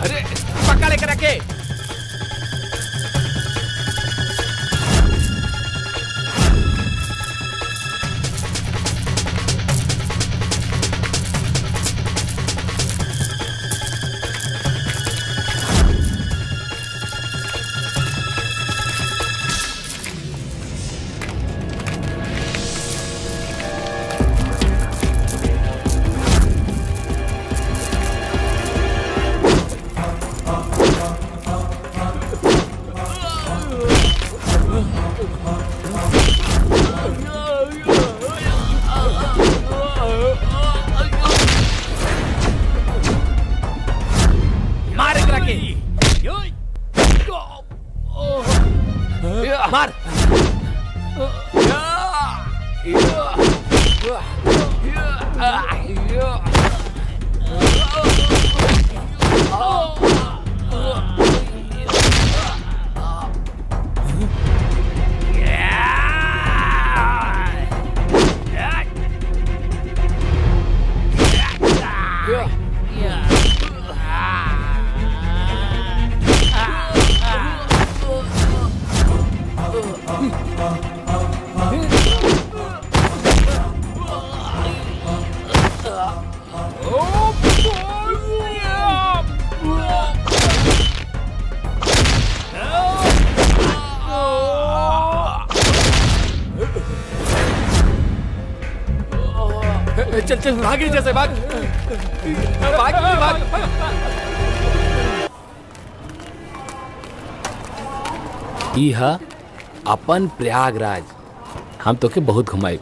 अरे पक्का लेकर रखे। मार। चल चल भागे जैसे भाग भाग भाग। इहा अपन प्रयागराज हम तो के बहुत घुमाए।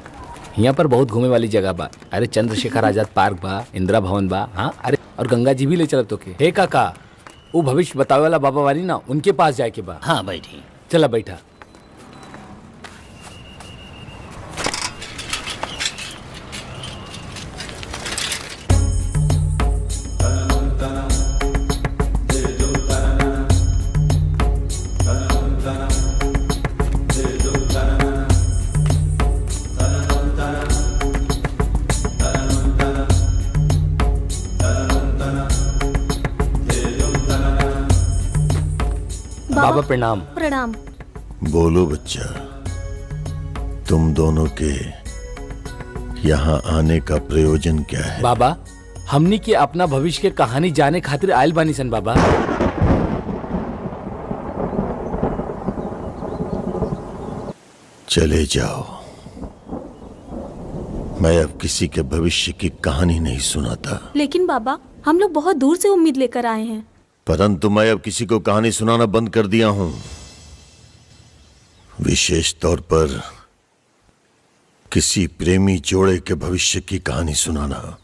यहाँ पर बहुत घूमे वाली जगह बा। अरे चंद्रशेखर आजाद पार्क बा, इंदिरा भवन बा, हाँ अरे और गंगा जी भी ले चला तो के। हे काका, वो भविष्य बतावे वाला बाबा वाली ना, उनके पास जाए के बा। हाँ बैठी। चला बैठा। बाबा प्रणाम। प्रणाम। बोलो बच्चा, तुम दोनों के यहाँ आने का प्रयोजन क्या है? बाबा हमनी के अपना भविष्य के कहानी जाने खातिर आयल बानी सन बाबा। चले जाओ, मैं अब किसी के भविष्य की कहानी नहीं सुनाता। लेकिन बाबा हम लोग बहुत दूर से उम्मीद लेकर आए हैं। परंतु मैं अब किसी को कहानी सुनाना बंद कर दिया हूं। विशेष तौर पर किसी प्रेमी जोड़े के भविष्य की कहानी सुनाना।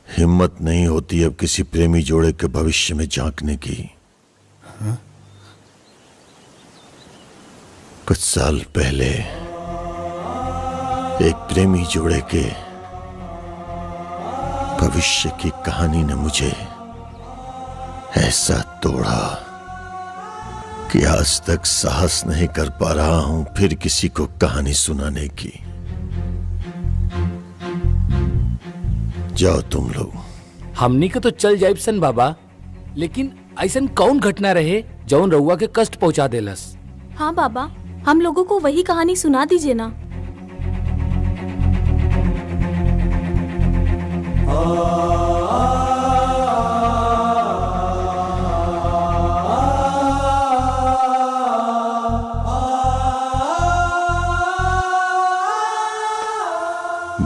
हिम्मत नहीं होती अब किसी प्रेमी जोड़े के भविष्य में झांकने की। कुछ साल पहले एक प्रेमी जोड़े के भविष्य की कहानी ने मुझे ऐसा तोड़ा कि आज तक साहस नहीं कर पा रहा हूं फिर किसी को कहानी सुनाने की। जाओ तुम लोग। हमनी के तो चल जाइब सन बाबा, लेकिन ऐसन कौन घटना रहे जौन रउआ के कष्ट पहुंचा देलस? हाँ बाबा, हम लोगों को वही कहानी सुना दीजिए ना।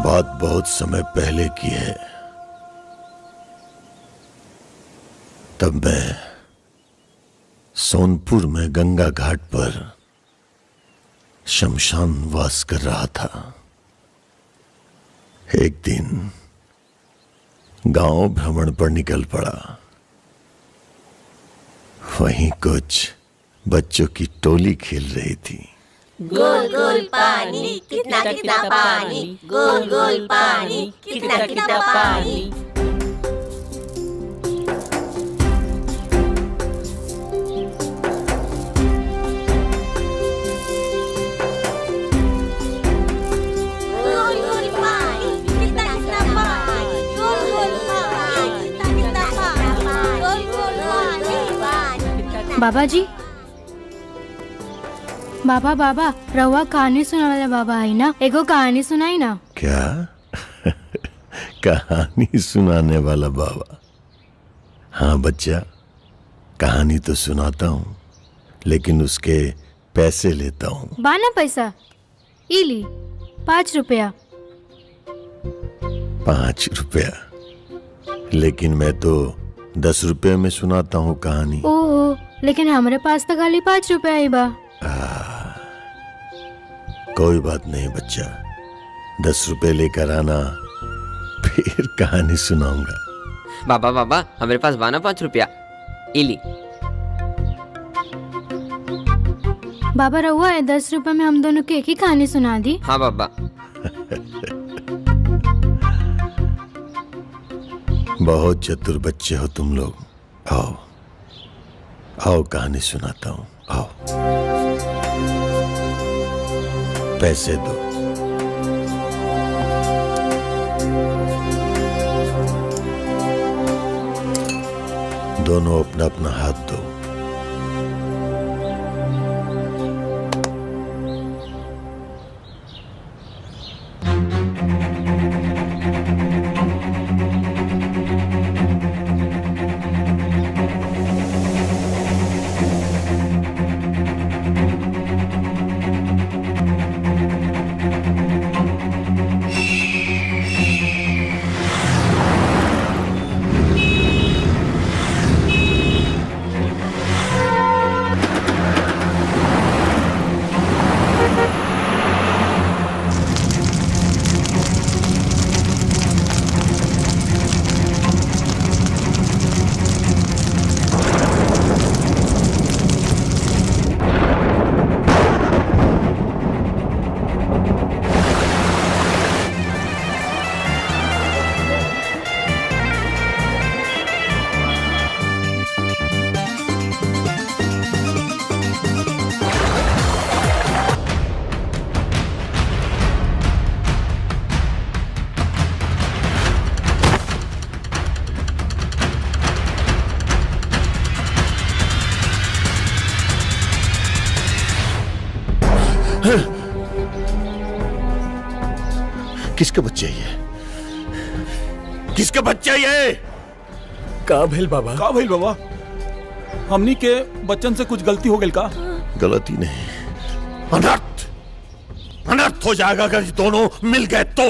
बात बहुत समय पहले की है। तब मैं सोनपुर में गंगा घाट पर शमशान वास कर रहा था। एक दिन गांव भ्रमण पर निकल पड़ा। वहीं कुछ बच्चों की टोली खेल रही थी। गोल गोल पानी कितना कितना पानी, गोल गोल पानी कितना कितना पानी। गोल गोल पानी कितना कितना पानी, गोल गोल पानी कितना बाबा जी, बाबा बाबा रहुआ कहानी सुना वाला बाबा आई ना, एगो कहानी सुनाई ना। क्या? कहानी सुनाने वाला बाबा? हाँ बच्चा, कहानी तो सुनाता हूँ, लेकिन उसके पैसे लेता हूँ। बाना पैसा इली 5 रुपया। 5 रुपया? लेकिन मैं तो 10 रुपये में सुनाता हूँ कहानी। ओहो, लेकिन हमारे पास तो खाली 5 रुपया ही बा। कोई बात नहीं बच्चा, 10 रुपये लेकर आना, फिर कहानी सुनाऊंगा। बाबा बाबा हमारे पास बाना 5 रुपया इली। बाबा रहुआ 10 रुपए में हम दोनों की एक ही कहानी सुना दी। हाँ बाबा। बहुत चतुर बच्चे हो तुम लोग। आओ आओ कहानी सुनाता हूँ, आओ। पैसे दो। दोनों अपना अपना हाथ दो। किसका बच्चा ये? किसका बच्चा ये? का भेल बाबा? का भइल बाबा? हमनी के बच्चन से कुछ गलती हो गई का? गलती नहीं, अनर्थ अनर्थ हो जाएगा अगर ये दोनों मिल गए तो।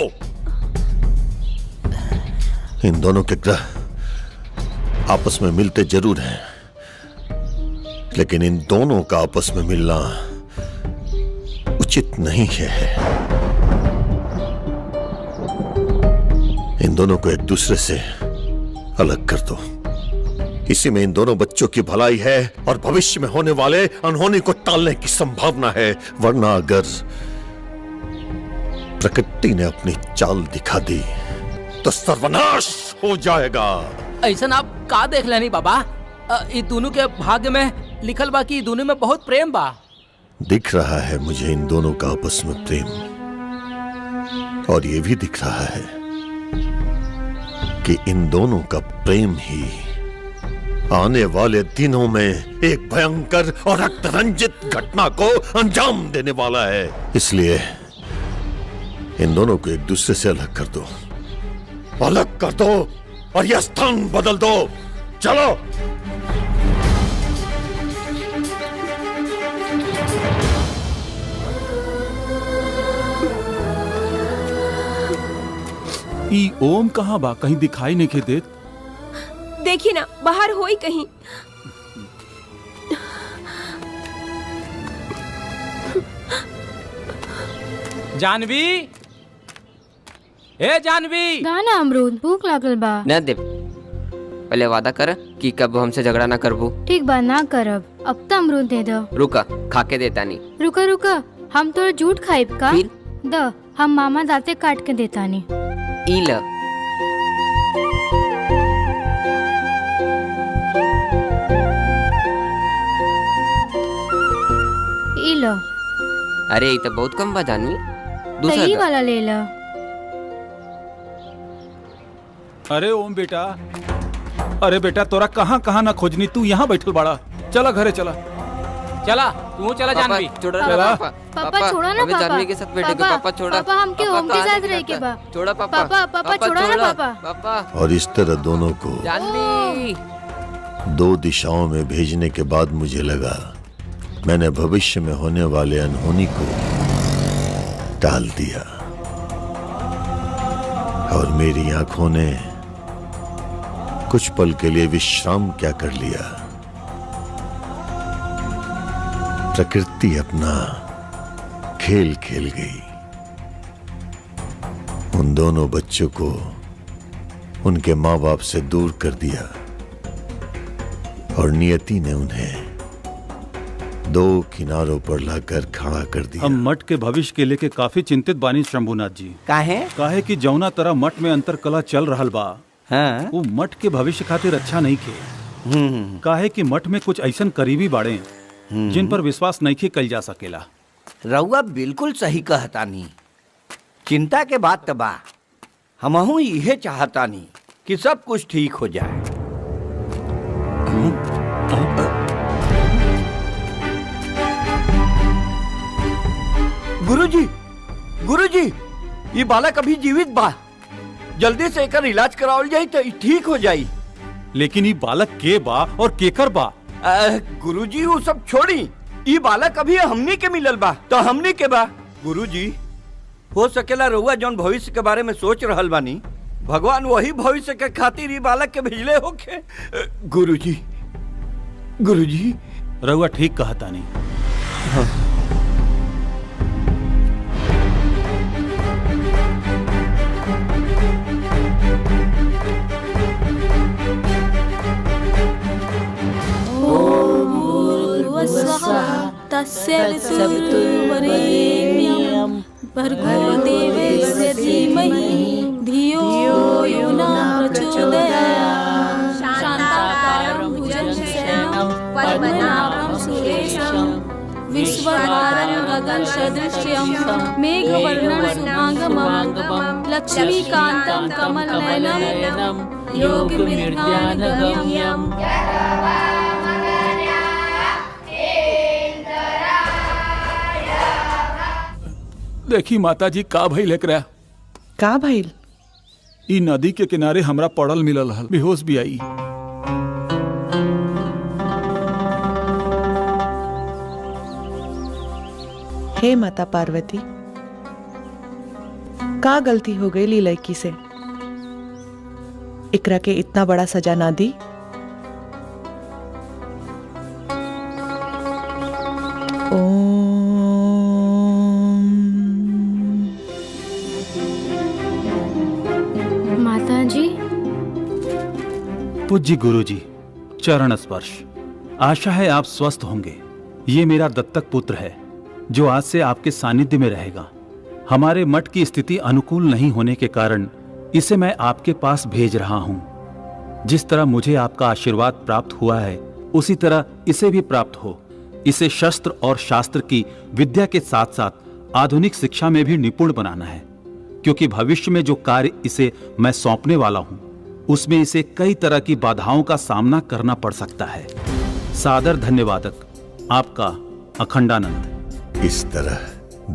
इन दोनों के ग्रह आपस में मिलते जरूर हैं, लेकिन इन दोनों का आपस में मिलना उचित नहीं है। इन दोनों को एक दूसरे से अलग कर दो। इसी में इन दोनों बच्चों की भलाई है और भविष्य में होने वाले अनहोनी को टालने की संभावना है। वरना अगर प्रकृति ने अपनी चाल दिखा दी तो सर्वनाश हो जाएगा। ऐसा आप का देख लेनी बाबा? ये दोनों के भाग्य में लिखल बा कि दोनों में बहुत प्रेम बा। दिख रहा है मुझे इन दोनों का आपस में प्रेम, और ये भी दिख रहा है कि इन दोनों का प्रेम ही आने वाले दिनों में एक भयंकर और रक्तरंजित घटना को अंजाम देने वाला है। इसलिए इन दोनों को एक दूसरे से अलग कर दो, अलग कर दो और यह स्थान बदल दो। चलो। ई ओम कहाँ बा? कहीं दिखाई नहीं के देत। देखी ना, बाहर होई कहीं। जानवी, ए जानवी। गाना अमरूद, भूख लागल बा। न दे, पहले वादा कर कि कब हमसे झगड़ा ना करबू। ठीक बा, ना करब। अब तो अमरूद दे दो। रुका, खा के देता नहीं। रुका रुका, हम तो झूठ खाइब का? फिर? द हम मामा दाते काट के देता नहीं। ई ल। ई लो। अरे ये तो बहुत कम बा जानवी, दूसरा सही का। वाला ले लो। अरे ओम बेटा, अरे बेटा तोरा कहाँ कहाँ ना खोजनी, तू यहाँ बैठल बाड़ा। चला घरे चला। चला तू चला जानवी। छोड़ा चला। पापा। पापा छोड़ा ना अबे पापा। जानवी के साथ बैठेगा पापा, छोड़ा। पापा हमके पापा ओम के कहाँ साथ लेके रह के जाता? बा। छोड़ा पापा। पापा छोड़ा ना पापा। पापा और इस तरह दोनों को जानवी। 2 दिशाओं में भेजने के बाद मुझे लगा मैंने भविष्य में होने वाले अनहोनी को टाल दिया और मेरी आंखों ने कुछ पल के लिए विश्राम क्या कर लिया। प्रकृति अपना खेल खेल गई। उन दोनों बच्चों को उनके माँ बाप से दूर कर दिया और नियति ने उन्हें 2 किनारों पर लाकर खड़ा कर दिया। हम मठ के भविष्य के लेके काफी चिंतित बानी शंभुनाथ जी। काहे कि जौना तरह मठ में अंतर कला चल रहल बा, हाँ? वो मठ के भविष्य खातिर अच्छा नहीं के। काहे कि मठ में कुछ ऐसन करीबी बाड़े जिन पर विश्वास नहीं कल जा सकेला। रउआ बिल्कुल सही कहतानी। चिंता के बात तबा हमहू इहे चाहतानी कि सब कुछ ठीक हो जाए। गुरुजी, गुरुजी, ये बालक अभी जीवित बा। जल्दी से एकर इलाज करावल जाई तो ठीक हो जाई। लेकिन ये बालक के बा और केकर बा? गुरुजी वो सब छोड़ी, ये बालक अभी हमनी के मिलल बा तो हमनी के बा। गुरुजी, हो सकेला रउआ जौन भविष्य के बारे में सोच रहल बानी, भगवान वही भविष्य के खातिर ये बालक के भेजले होके। गुरुजी, गुरुजी, रउआ ठीक कहतानी। हाँ। तस्य वितुर्वरेण्यं भर्गो देवस्य धीमहि धियो यो न प्रचोदयात्। शान्ताकारं भुजगशयनं पद्मनाभं सुरेशं विश्वधारं गगनसदृशं मेघवर्णं शुभांगमं लक्ष्मीकान्तं कमलनयनं योगनिर्ध्यानगम्यम्। देखी माता जी का भइल एकरा? का भइल? ई नदी के किनारे हमरा पड़ल मिलल हल, बेहोश भी आई। हे माता पार्वती, का गलती हो गई ली लड़की से? इकरा के इतना बड़ा सजा ना दी। माता जी। पूज्य गुरुजी, चरण स्पर्श। आशा है आप स्वस्थ होंगे। ये मेरा दत्तक पुत्र है जो आज से आपके सानिध्य में रहेगा। हमारे मठ की स्थिति अनुकूल नहीं होने के कारण इसे मैं आपके पास भेज रहा हूं। जिस तरह मुझे आपका आशीर्वाद प्राप्त हुआ है उसी तरह इसे भी प्राप्त हो। इसे शस्त्र और शास्त्र की विद्या के साथ साथ आधुनिक शिक्षा में भी निपुण बनाना है, क्योंकि भविष्य में जो कार्य इसे मैं सौंपने वाला हूं उसमें इसे कई तरह की बाधाओं का सामना करना पड़ सकता है। सादर धन्यवादक, आपका अखंडानंद। इस तरह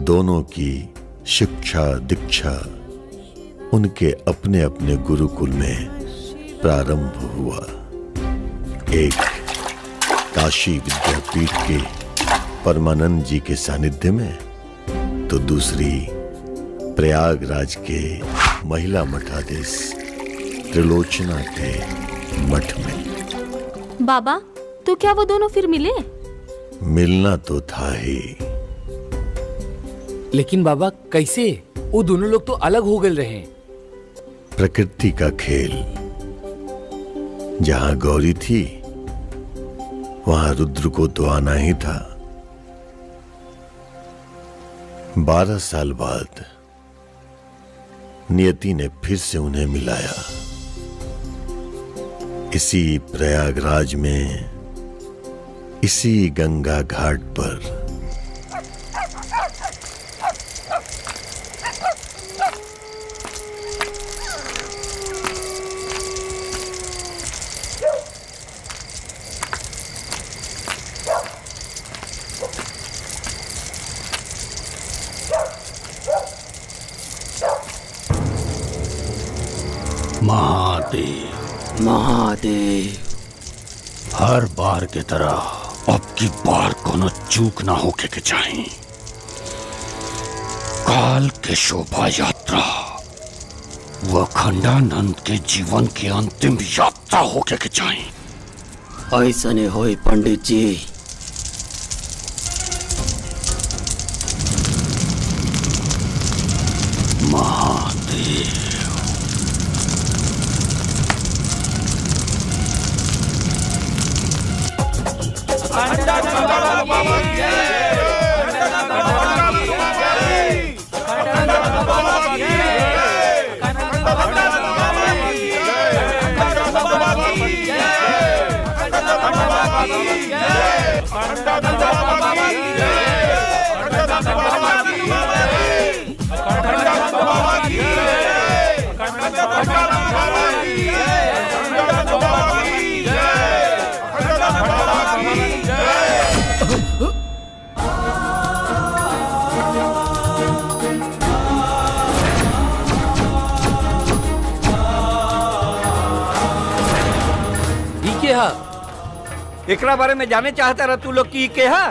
दोनों की शिक्षा दीक्षा उनके अपने अपने गुरुकुल में प्रारंभ हुआ। एक काशी विद्यापीठ के परमानंद जी के सानिध्य में, तो दूसरी प्रयागराज के महिला मठाधीश त्रिलोचना के मठ में। बाबा, तो क्या वो दोनों फिर मिले? मिलना तो था ही, लेकिन बाबा कैसे? वो दोनों लोग तो अलग हो गए रहे। प्रकृति का खेल। जहां गौरी थी वहां रुद्र को तो आना ही था। 12 साल बाद नियति ने फिर से उन्हें मिलाया, इसी प्रयागराज में, इसी गंगा घाट पर। महादेव। हर बार की तरह अब की बार कोनो चूक ना होके के चाहिए। काल के शोभा यात्रा वो अखंडानंद के जीवन की अंतिम यात्रा होके के चाहिए। ऐसने होई पंडित जी। महादेव। एकरा बारे में जाने चाहता रहा तू लोग की के है?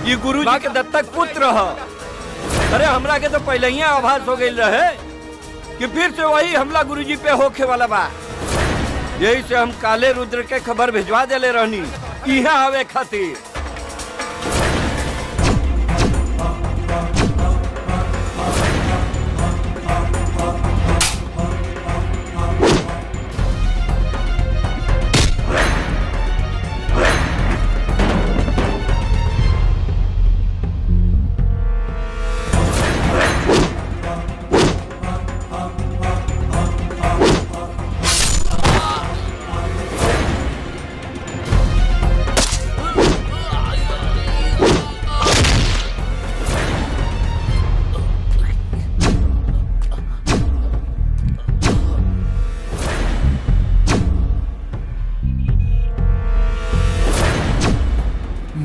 ये गुरुजी के दत्तक पुत्र है। अरे हमरा के तो पहले ही आभास हो गई रहे कि फिर से वही हमला गुरुजी पे होखे वाला बा। यही से हम काले रुद्र के खबर भिजवा देले रहनी यहाँ आवे खातिर।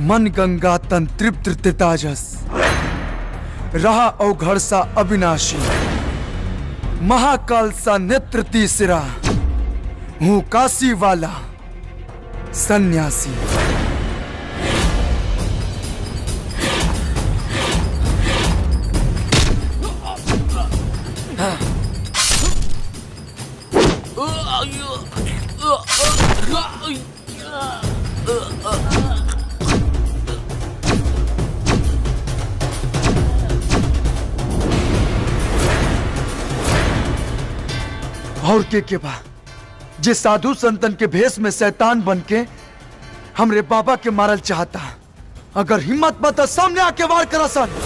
मन गंगा तन तृप्त तेजस रहा अवघड़ सा अविनाशी महाकाल सा नेत्र तीसरा हूँ काशी वाला सन्यासी। और के बा जे साधु संतन के भेष में शैतान बन के हमरे बाबा के मारल चाहता। अगर हिम्मत बा तो सामने आके वार करा सन।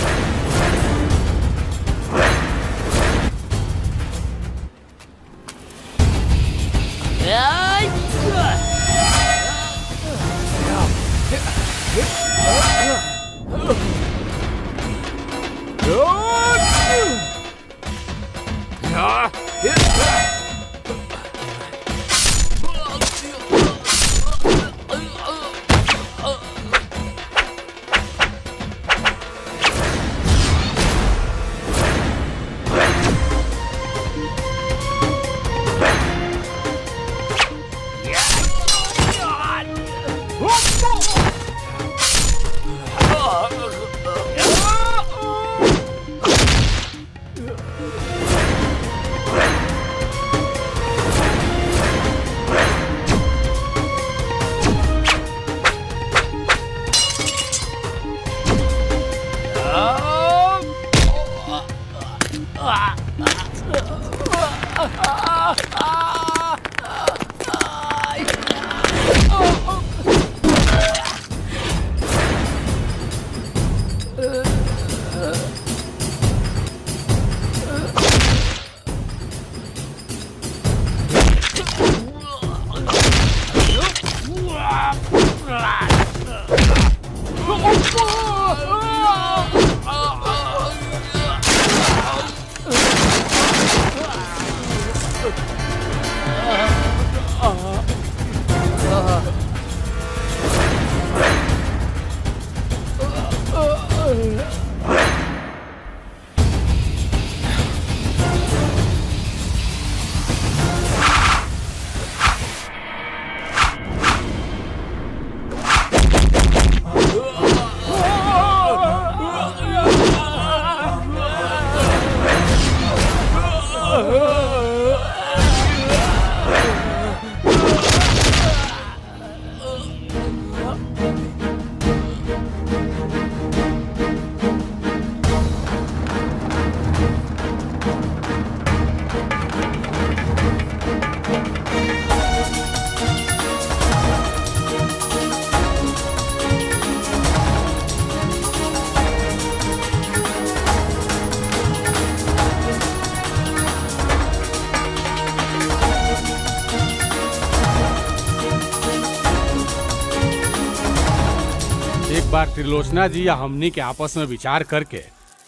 एक बार त्रिलोचना जी या हमनी के आपस में विचार करके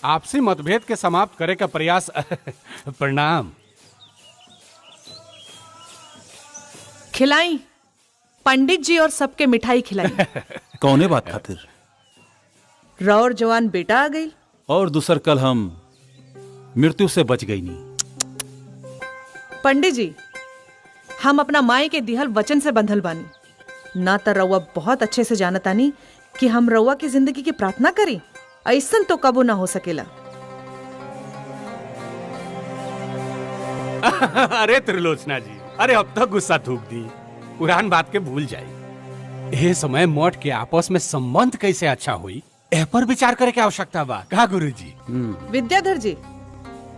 आपसी मतभेद के समाप्त करे का प्रयास प्रणाम। खिलाई पंडित जी और सबके मिठाई खिलाई। कौने बात खातिर? रौर जवान बेटा आ गई और दूसर कल हम मृत्यु से बच गई नहीं। पंडित जी, हम अपना माई के दिहल वचन से बंधल बानी। ना तो रउआ बहुत अच्छे से जानतानी कि हम रउआ की जिंदगी की प्रार्थना करी, ऐसन तो कबू ना हो सकेला। अरे त्रिलोचना जी, अरे अब तक गुस्सा थूक दी, पुरान बात के भूल जाई। ये समय मठ के आपस में संबंध कैसे अच्छा हुई ए पर विचार करे के आवश्यकता बा का गुरुजी? विद्याधर जी,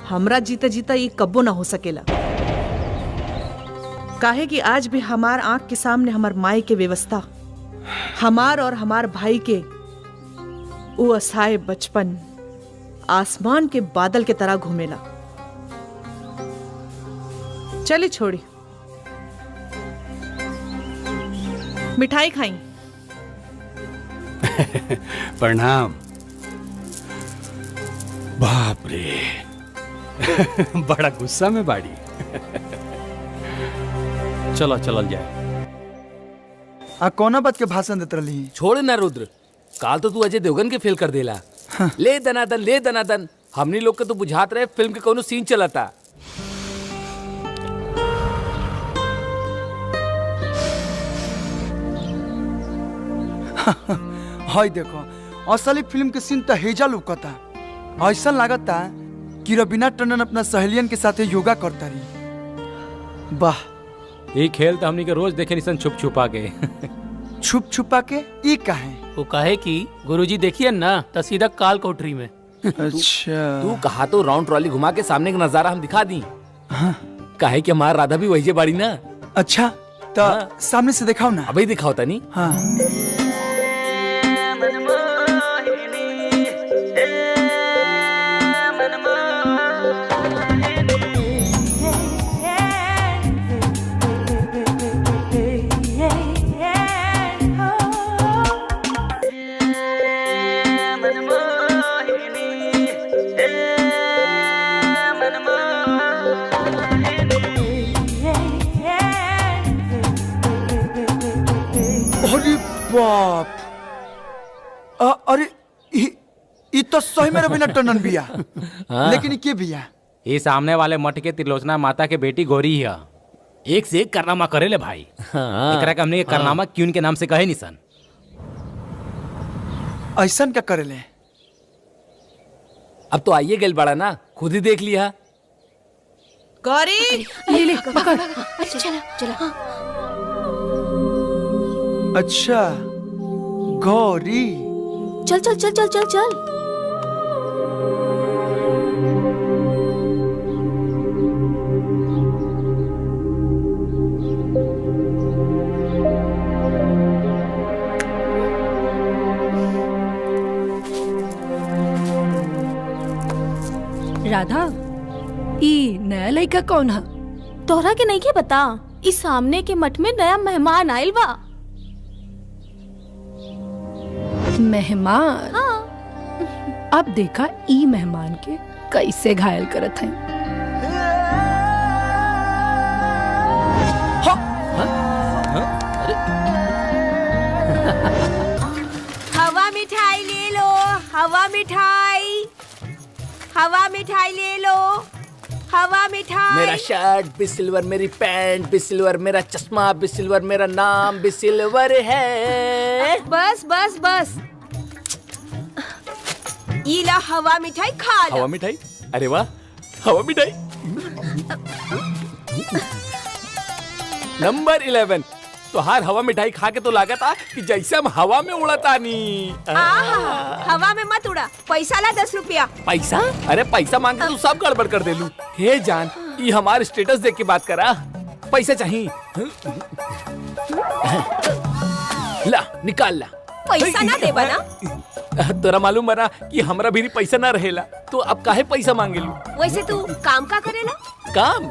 हमरा जीते जीता ये कब्बो ना हो सकेला। काहे कि आज भी हमार आंख के सामने हमार माई के व्यवस्था, हमार और हमार भाई के वो असाए बचपन आसमान के बादल के तरह घूमेला। चलिए छोड़ी, मिठाई खाई। प्रणाम। बाप रे बड़ा गुस्सा में बाड़ी। चला चलल जाए। आ कौना बात के भाषण देत रही? छोड़ ना रुद्र, काल तो तू अजय देवगन के फेल कर देला। ले दनादन ले दनादन, हमनी लोग के तो बुझात रहे फिल्म के कोनो सीन चलता। हाय देखो, असली फिल्म के सीन तो हेजा लुकता। ऐसा लागता कि रवीना टंडन अपना सहेलियन के साथ योगा करता रही। वाह, ये खेल तो हमनी के रोज देखे निसन छुप छुपा के। छुप छुपा के ई काहे? वो कहे कि गुरुजी देखिए ना तो सीधा काल कोठरी में। अच्छा, तू कहा तो राउंड ट्रॉली घुमा के सामने का नजारा हम दिखा दी। काहे कि हमारा राधा भी वही बाड़ी ना। अच्छा तो सामने से दिखाओ ना। अभी दिखाओ तनी। हाँ, बाप, अरे ये तो सही में रवीना टंडन बिया। लेकिन के बिया? ये सामने वाले मठ के त्रिलोचना माता के बेटी गौरी है। एक से एक कारनामा करे ले भाई। एकरा के हमने कारनामा क्यों के नाम से कहे निसन। ऐसन क्या करे ले? अब तो आइए गल बड़ा ना, खुद ही देख लिया। गौरी, ले पकड़। चलो चलो। अच्छा, गौरी। चल चल चल चल चल चल। राधा, ई नया लड़का कौन है? तोहरा के नहीं के बता, इस सामने के मठ में नया मेहमान आयल बा। मेहमान? हाँ। अब देखा ई मेहमान के कैसे घायल करत हैं। हवा मिठाई ले लो, हवा मिठाई, हवा मिठाई ले लो, हवा मिठाई। मेरा शर्ट भी सिल्वर, मेरी पैंट भी सिल्वर, मेरा चश्मा भी सिल्वर, मेरा नाम भी सिल्वर है। बस बस बस, ये ला हवा मिठाई खा लो। हवा मिठाई? अरे वाह, हवा मिठाई। नंबर 11, तो हर हवा मिठाई खा के तो लागत आ कि जैसे हम हवा में उड़ता नी। हवा में मत उड़ा, पैसा ला 10 रुपया। पैसा? अरे पैसा मांग के तू सब गड़बड़ कर देलू। हे जान, ये हमारे स्टेटस देख के बात करा। पैसा चाहिए? ला निकाल ला। पैसा ना देबा ना? तोरा मालूम बना कि हमरा भी पैसा ना रहेला, तो अब काहे पैसा मांगेलू? वैसे तू काम का करेला? काम?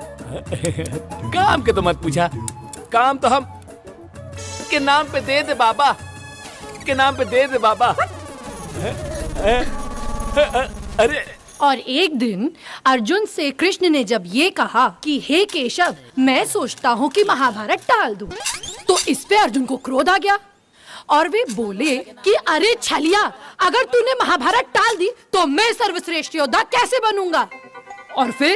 काम के तो मत पूछा। काम तो हम के नाम पे दे दे बाबा, के नाम पे दे दे बाबा। अरे और एक दिन अर्जुन से कृष्ण ने जब ये कहा कि हे केशव, मैं सोचता हूँ कि महाभारत टाल दूं, तो इस पे अर्जुन को क्रोध आ गया और वे बोले कि अरे छलिया, अगर तूने महाभारत टाल दी तो मैं सर्वश्रेष्ठ योद्धा कैसे बनूंगा। और फिर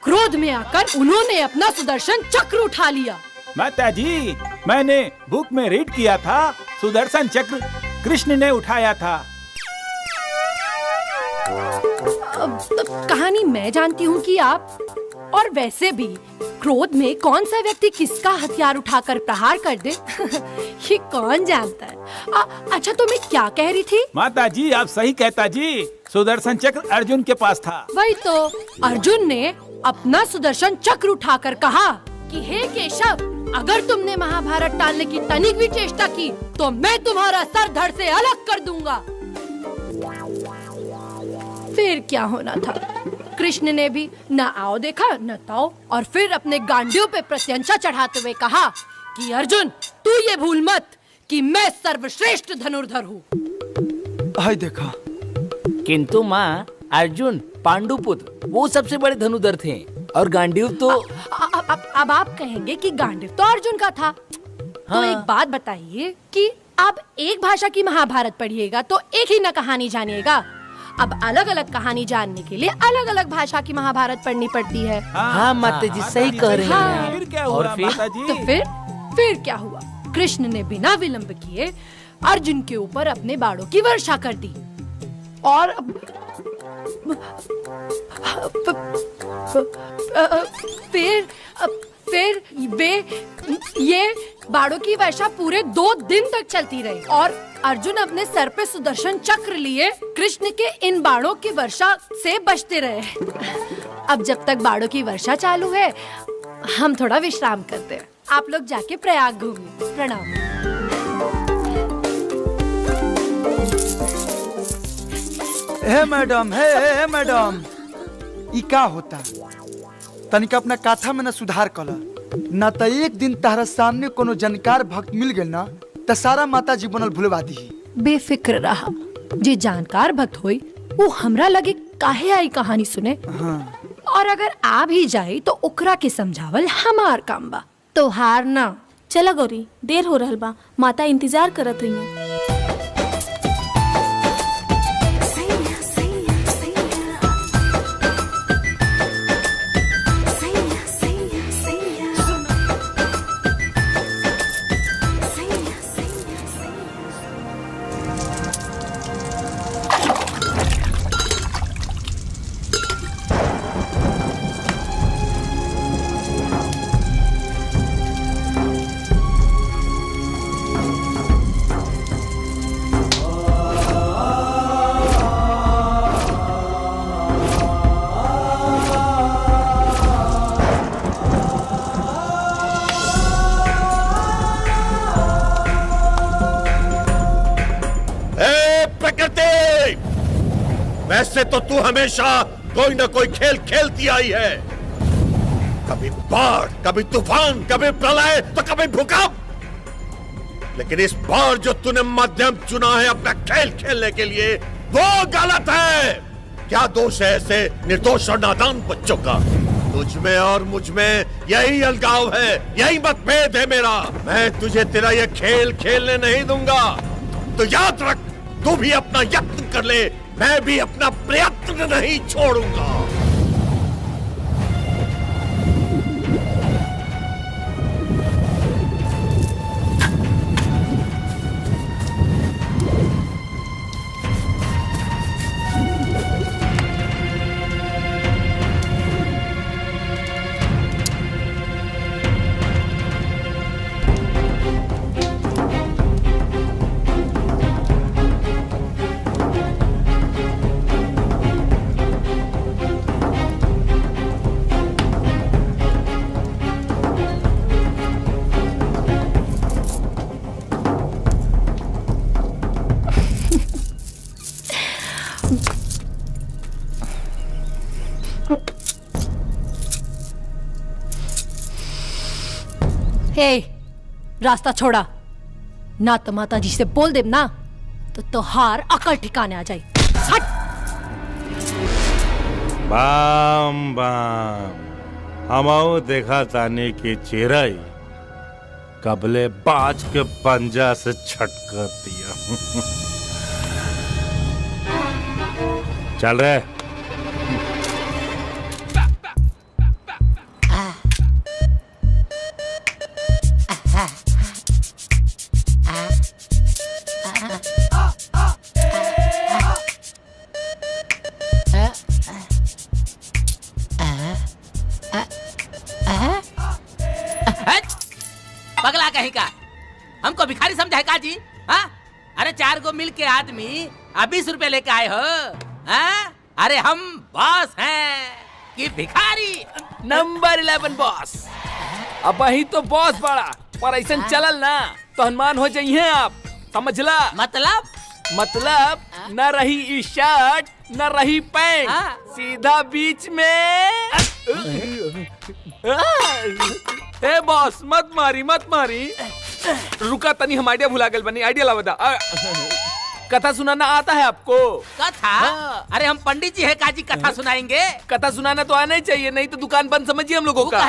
क्रोध में आकर उन्होंने अपना सुदर्शन चक्र उठा लिया। माता जी, मैंने बुक में रीड किया था, सुदर्शन चक्र कृष्ण ने उठाया था। कहानी मैं जानती हूँ कि आप, और वैसे भी क्रोध में कौन सा व्यक्ति किसका हथियार उठाकर प्रहार कर दे ये कौन जानता है। अच्छा, तो मैं क्या कह रही थी? माता जी आप सही कहता जी, सुदर्शन चक्र अर्जुन के पास था। वही तो, अर्जुन ने अपना सुदर्शन चक्र उठाकर कहा कि हे केशव, अगर तुमने महाभारत टालने की तनिक भी चेष्टा की तो मैं तुम्हारा सर धड़ से अलग कर दूंगा। फिर क्या होना था, कृष्ण ने भी न आओ देखा न ताओ, और फिर अपने गांडियों पे प्रत्यंचा चढ़ाते हुए कहा कि अर्जुन, तू ये भूल मत कि मैं सर्वश्रेष्ठ धनुर्धर हूँ। हाय देखा। किंतु माँ, अर्जुन पांडुपुत्र वो सबसे बड़े धनुर्धर थे और गांडीव तो अब आप कहेंगे कि गांडीव तो अर्जुन का था। तो एक बात बताइए कि आप एक भाषा की महाभारत पढ़िएगा तो एक ही न कहानी जानिएगा। अब अलग अलग कहानी जानने के लिए अलग अलग भाषा की महाभारत पढ़नी पड़ती है। हाँ माता जी सही कह रहे हैं। फिर क्या हुआ माता जी? तो फिर क्या हुआ, कृष्ण ने बिना विलंब किए अर्जुन के ऊपर अपने बाणों की वर्षा कर दी और फिर ये बाणों की वर्षा पूरे 2 दिन तक चलती रही और अर्जुन अपने सर पे सुदर्शन चक्र लिए कृष्ण के इन बाणों की वर्षा से बचते रहे। अब जब तक बाणों की वर्षा चालू है, हम थोड़ा विश्राम करते हैं। आप लोग जाके प्रयाग घूमिए। प्रणाम। हे मैडम, हे मैडम, ई का होता? तनिक अपना काथा में न सुधार कला, न त एक दिन तारा सामने कोनो जानकार भक्त मिल गए ना त सारा माता जी बनल भूलवा दी। बेफिक्र रहा, जे जानकार भक्त होई वो हमरा लगे काहे आई कहानी सुने। हाँ। और अगर आ भी जाए तो ओकरा के समझावल हमार काम बा, तो हार ना। चला गौरी, देर हो रहल बा, माता इंतजार करत रही है। वैसे तो तू हमेशा कोई ना कोई खेल खेलती आई है, कभी बाढ़, कभी तूफान, कभी प्रलय, तो कभी भूकंप। लेकिन इस बार जो तूने माध्यम चुना है अपना खेल खेलने के लिए, वो गलत है। क्या दोष है ऐसे निर्दोष और नादान बच्चों का? तुझ में और मुझ में यही अलगाव है, यही मतभेद है मेरा। मैं तुझे तेरा ये खेल खेलने नहीं दूंगा। तो याद रख, तू भी अपना यत्न कर ले, मैं भी अपना प्रयत्न नहीं छोड़ूंगा। हे, रास्ता छोड़ा, ना तो माता जी से बोल दे ना तो तोहार अकल ठिकाने आ जाई। हट। बाम बाम हमाओ देखा ताने के चेहराई कबले बाज के पंजा से छटकर दिया। चल रहे पगला कहीं का हमको भिखारी समझा है का जी? हाँ? अरे 4 गो मिल के आदमी 20 रुपए लेके आए हो। हाँ? अरे हम बॉस हैं कि भिखारी? Number 11 boss. अब ही तो बॉस बड़ा पर ऐसा चलल ना तो हनुमान हो जाइए आप, समझला? मतलब न रही ई शर्ट न रही पैंट, सीधा बीच में। ए बॉस मत मारी रुका तनी, हम आइडिया भुला गए बनी। आइडिया लावा दा। कथा सुनाना आता है आपको? कथा? अरे हम पंडित जी है काजी कथा सुनाएंगे? कथा सुनाना तो आना ही चाहिए, नहीं तो दुकान बंद समझिए हम लोगों का।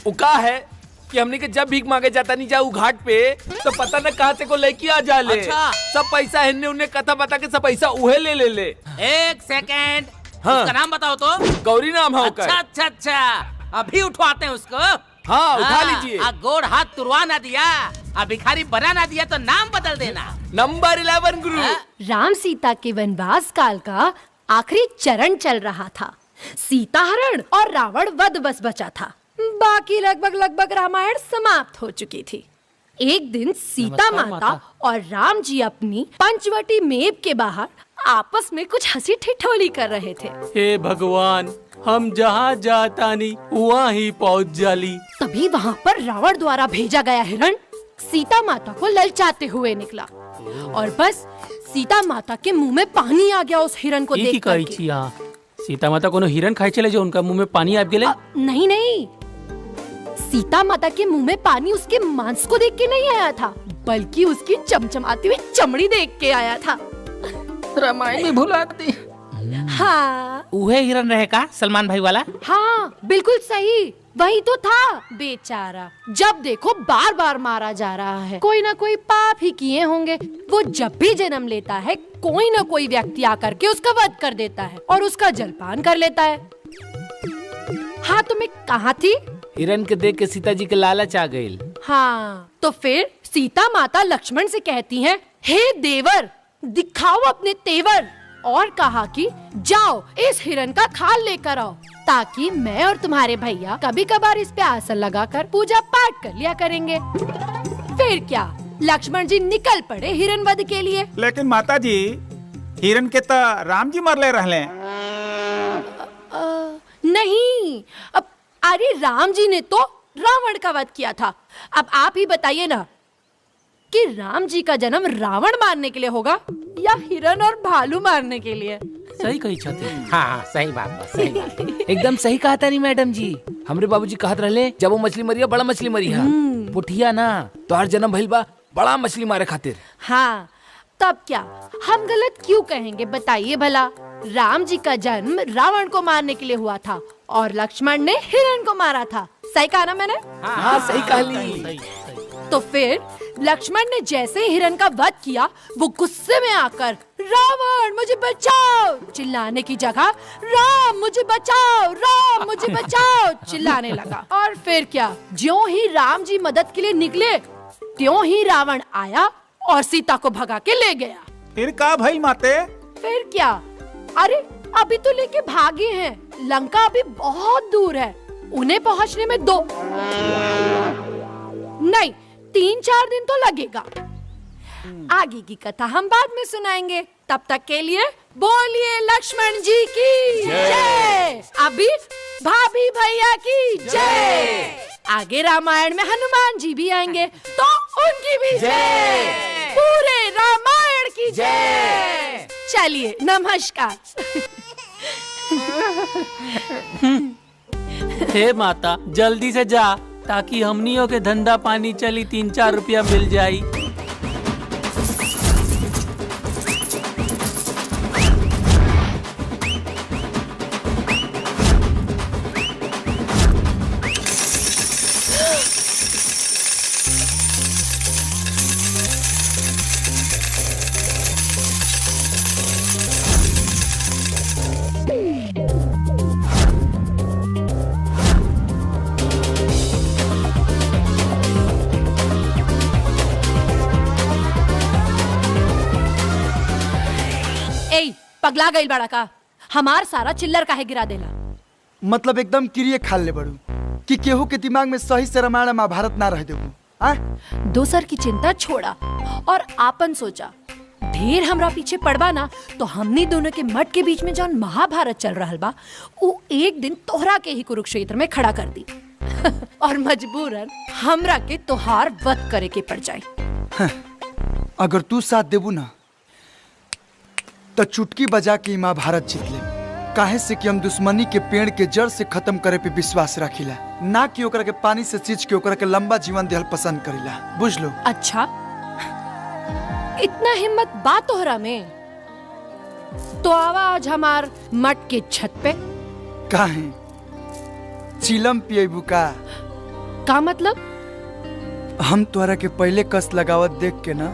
उका है कि हमने के जब भीख मांगे जाता नहीं जाऊ घाट पे तो पता न कहाँ से को लेके आ जा ले। अच्छा। सब पैसा हिन्ने उन्हें कथा बता के सब पैसा उहे ले। 1 सेकेंड। हाँ। उसका नाम बताओ तो। गौरी नाम है उसका। अच्छा अभी उठवाते हैं उसको। हाँ उठा लीजिए। गोड़ हाथ तुरवा ना दिया, भिखारी बना ना दिया तो नाम बदल देना। नंबर 11 गुरु। राम सीता के वनवास काल का आखिरी चरण चल रहा था। सीता हरण और रावण वध बस बचा था। बाकी लगभग रामायण समाप्त हो चुकी थी। एक दिन सीता माता और राम जी अपनी पंचवटी मेव के बाहर आपस में कुछ हंसी ठिठोली कर रहे थे। हे भगवान, हम जहाँ जाता नहीं वहाँ ही पहुँच जाली। तभी वहाँ पर रावण द्वारा भेजा गया हिरण सीता माता को ललचाते हुए निकला और बस सीता माता के मुंह में पानी आ गया उस हिरण को देख कर। सीता माता को हिरण खाई चले जो उनका मुंह में पानी आ गए? नहीं, सीता माता के मुंह में पानी उसके मांस को देख के नहीं आया था, बल्कि उसकी चमचमाती हुई चमड़ी देख के आया था। रामायण में भुलाती। हाँ उहे हिरण रहेगा सलमान भाई वाला? हाँ बिल्कुल सही, वही तो था। बेचारा जब देखो बार बार मारा जा रहा है। कोई ना कोई पाप ही किए होंगे। वो जब भी जन्म लेता है कोई ना कोई व्यक्ति आकर के उसका वध कर देता है और उसका जलपान कर लेता है। हाँ तो मैं कहाँ थी? हिरण के देख के सीता जी के लालच आ गई। हाँ तो फिर सीता माता लक्ष्मण से कहती हैं, हे देवर दिखाओ अपने तेवर, और कहा कि जाओ इस हिरण का खाल लेकर आओ ताकि मैं और तुम्हारे भैया कभी कभार इस पे आसन लगाकर पूजा पाठ कर लिया करेंगे। फिर क्या लक्ष्मण जी निकल पड़े हिरण वध के लिए। लेकिन माता जी हिरण के तो राम जी मरले रहले। नहीं, अब अरे राम जी ने तो रावण का वध किया था। अब आप ही बताइए ना कि राम जी का जन्म रावण मारने के लिए होगा या हिरण और भालू मारने के लिए? सही कही छते। हाँ सही बात। एकदम सही कहा था नहीं मैडम जी। हमरे बाबूजी कहत रहले जब वो मछली मरिया बड़ा मछली मरिया, पुठिया ना तो हर जन्म भइल बा बड़ा मछली मारे खातिर। हाँ तब क्या हम गलत क्यों कहेंगे बताइए भला। राम जी का जन्म रावण को मारने के लिए हुआ था और लक्ष्मण ने हिरण को मारा था। सही कहा ना मैंने? हाँ सही कहली। तो फिर लक्ष्मण ने जैसे ही हिरण का वध किया वो गुस्से में आकर रावण मुझे बचाओ चिल्लाने की जगह राम मुझे बचाओ चिल्लाने लगा। और फिर क्या ज्यों ही राम जी मदद के लिए निकले त्यों ही रावण आया और सीता को भगा के ले गया। फिर का भाई माते? फिर क्या, अरे अभी तो लेके भागे हैं, लंका अभी बहुत दूर है, उन्हें पहुंचने में 2 नहीं 3-4 दिन तो लगेगा। आगे की कथा हम बाद में सुनाएंगे। तब तक के लिए बोलिए लक्ष्मण जी की जय, अभी भाभी भैया की जय। आगे रामायण में हनुमान जी भी आएंगे तो उनकी भी जय, पूरे रामायण की जय। चलिए नमस्कार। हे माता जल्दी से जा ताकि हमनियों के धंधा पानी चली 3-4 रुपया मिल जाई। पगला गई बड़ा का, हमार सारा चिल्लर काहे गिरा देला। मतलब एकदम क्रिए खाल ले बड़ू कि केहू के दिमाग में सही से रामायण महाभारत ना रह देबू। दोसर की चिंता छोड़ा और आपन सोचा। ढेर हमरा पीछे पड़बा ना तो हमनी दोनों के मठ के बीच में जौन महाभारत चल रहल बा वो एक दिन तोहरा के ही कुरुक्षेत्र में खड़ा कर दी और मजबूरन हमरा के तोहार वध करे के पड़ जाए। अगर तू साथ देबू ना तो चुटकी बजा के महाभारत जीत ले। काहे से कि हम दुश्मनी के पेड़ के जड़ से खत्म करे पे विश्वास रखिला, ना कि ओकरा के पानी से सींच के ओकरा के लंबा जीवन देहल पसंद करिला। बुझ लो। अच्छा, इतना हिम्मत बा तोहरा में तो आवा आज हमार मठ के छत पे। काहे चिलम पिएबू का मतलब? हम तोहरा के पहले कस लगावत देख के ना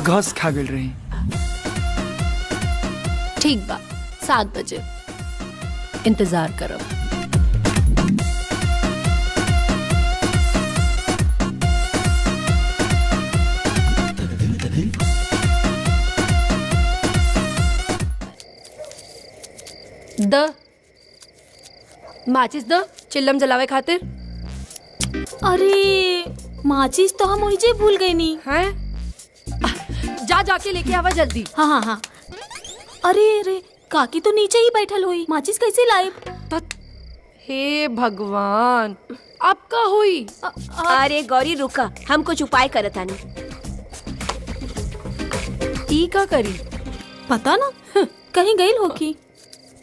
घस खा गई रही। ठीक बा, 7 बजे इंतजार करो। माचिस द चिल्लम जलावे खातिर। अरे माचिस तो हम वही भूल गए नी। हैं? जा जाके लेके आवा जल्दी। हाँ। अरे काकी तो नीचे ही बैठल हुई, माचिस कैसे लाए? हे भगवान, अब का हुई? अरे गौरी रुका, हम कुछ उपाय करत आनी। ई का करी? पता ना, कहीं गई होगी।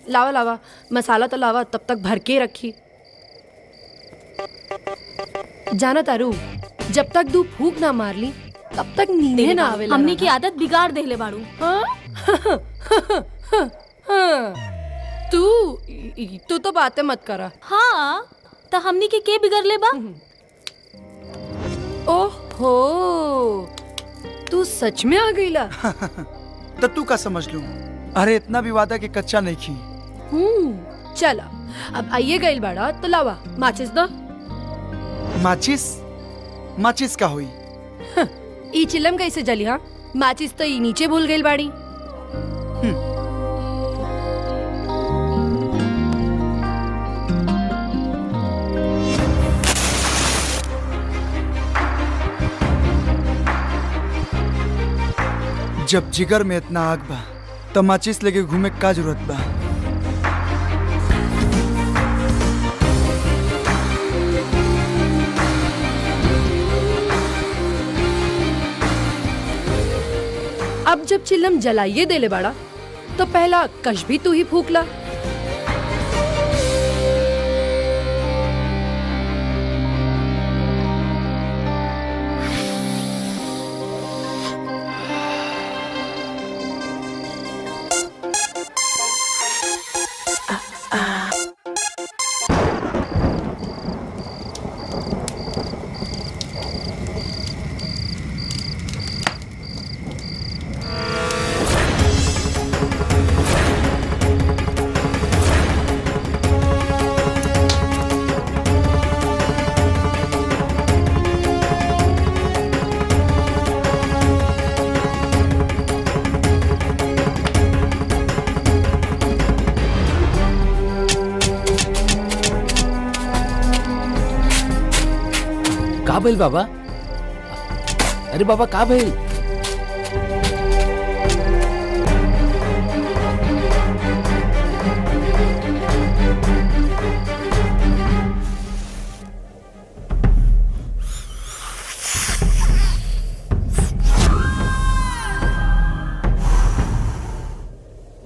लावा मसाला तो लावा, तब तक भर के रखी। जाना तारू, जब तक दू फूक ना मार ली तब तक नींदे ना आवे। हमने की आदत बिगाड़ देले बाड़ू। तू तो बातें मत करा। हाँ, तो हमने के बिगड़ ले बा? ओहो, तू सच में आ गईला। तो तू का समझ लू? अरे इतना भी वादा के कच्चा नहीं खी। चला, अब आइए गईल बड़ा तो लावा माचिस दो। माचिस का हुई? ई चिलम कैसे जली? हाँ, माचिस तो ई नीचे भूल गई बाड़ी। जब जिगर में इतना आग बा तो माचिस लेके घूमे का जरूरत बा? अब जब चिल्लम जलाइए देले बाड़ा तो पहला कश भी तू ही फूकला। का भइल बाबा? अरे बाबा का भइल?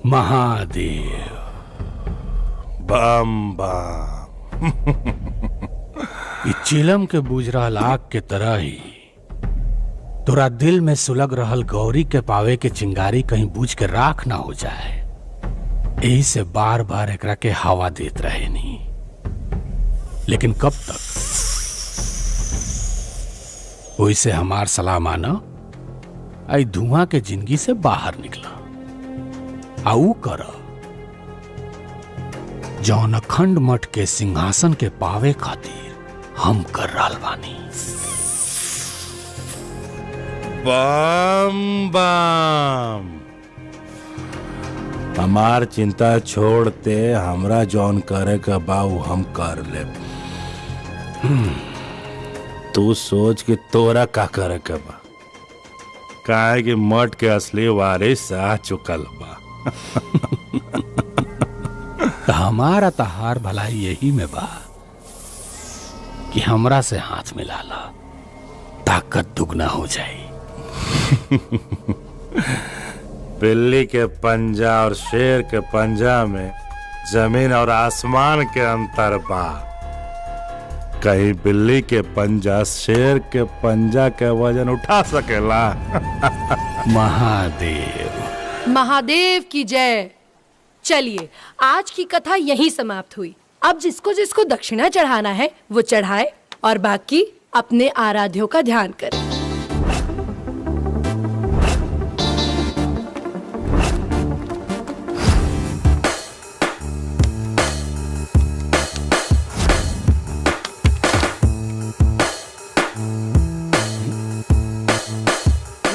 महादेव बम बम। ई चिलम के बुझ रहल आग के तरह ही तोरा दिल में सुलग रहल गौरी के पावे के चिंगारी कहीं बुझ के राख ना हो जाए, यही से बार बार एकरा के हवा देत रहे नहीं। लेकिन कब तक? वैसे हमार सलाह माना, आई धुआं के जिंदगी से बाहर निकला। आऊ कर जौन अखंड मठ के सिंहासन के पावे खातिर हम कर रहल बानी। बम बम। हमार चिंता छोड़ते हमरा जौन करे का बाऊ हम कर ले। तू सोच कि तोरा का करे के बा, काहे कि मठ के असली वारिस आ चुकल बा। हमारा तहार भलाई यही में बा कि हमरा से हाथ मिला ला, ताकत दुगना हो जाए। बिल्ली के पंजा और शेर के पंजा में जमीन और आसमान के अंतर बा। कहीं बिल्ली के पंजा शेर के पंजा के वजन उठा सकेला? महादेव महादेव की जय। चलिए आज की कथा यहीं समाप्त हुई। अब जिसको जिसको दक्षिणा चढ़ाना है वो चढ़ाए और बाकी अपने आराध्यों का ध्यान करे।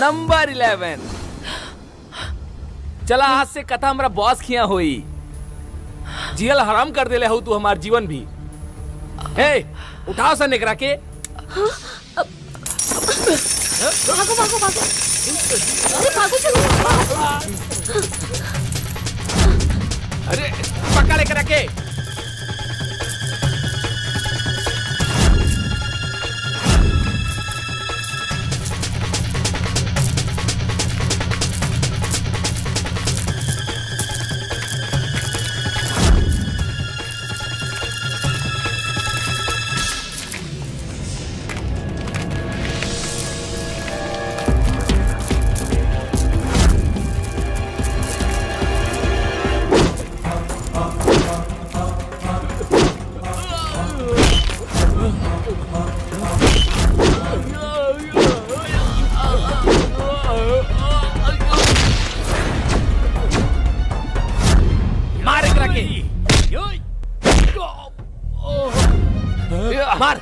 नंबर 11। चला आज से कथा हमरा बॉस खिया होई। जियल हराम कर देले हो तू हमार जीवन भी। हे उठाओ सा निकरा के। भागो भागो भागो, अरे भागो चलो। अरे पक्का लेकर रखे। मार।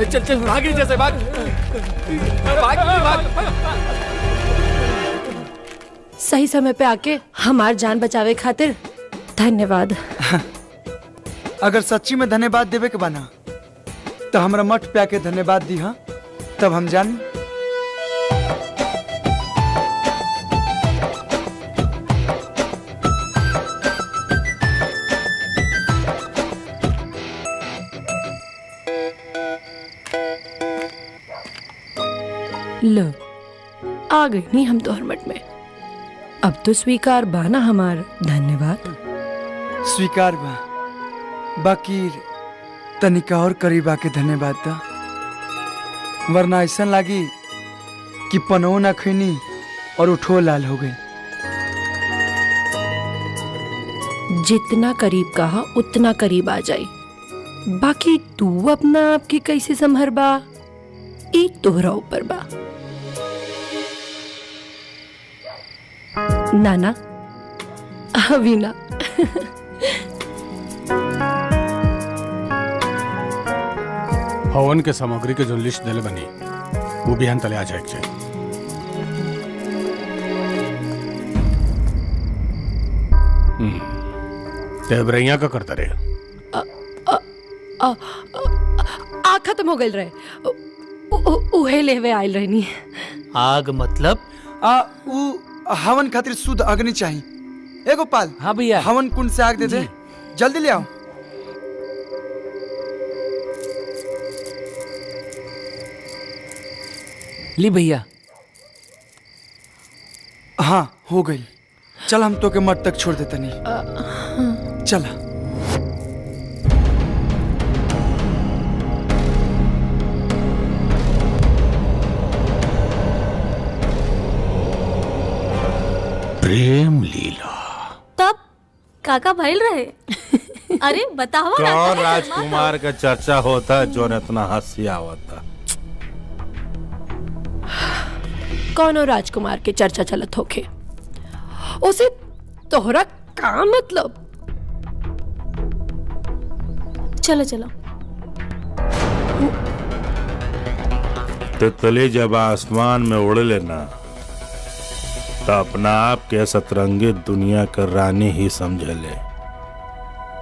चल चल भागे जैसे भाग भाग भाग। सही समय पे आके हमार जान बचावे खातिर धन्यवाद। अगर सच्ची में धन्यवाद देवे के बना तो हमरा मठ पे आके धन्यवाद दी। हाँ तब हम जानी। लो आ गई नहीं हम तो हरमट में। अब तो स्वीकार बाना हमार धन्यवाद। स्वीकार बा, बाकी तनिका और करीब आके धन्यवाद दा, वरना ऐसा लागी कि पनो ना खैनी और उठो लाल हो गई। जितना करीब कहा उतना करीब आ जाई। बाकी तू अपना आप की कैसे संभरबा ई तोहरा ऊपर बा। नाना अभी ना। हवन के सामग्री के जो लिस्ट दिले बनी वो बिहान तले आ जाए चाहिए। तेबरैया का करता रहे। आ खत्म हो गई रहे। उहे लेवे आयल रहनी। आग मतलब हवन खातिर शुद्ध अग्नि चाहिए। ए गोपाल। हाँ भैया। हवन कुंड से आग दे दे, जल्दी ले आओ। ली भैया। हाँ हो गई। चल हम तो के मठ तक छोड़ देते नहीं। चला। प्रेम लीला तब काका भइल रहे। अरे बताओ ना। कौन राजकुमार का चर्चा होता जो ने इतना हंसी आवता? कौनो राजकुमार के चर्चा चलत होखे, उसे तोहरा का मतलब? चलो चलो। तितली जब आसमान में उड़ लेना तो अपना आप के सतरंगी दुनिया का रानी ही समझ ले,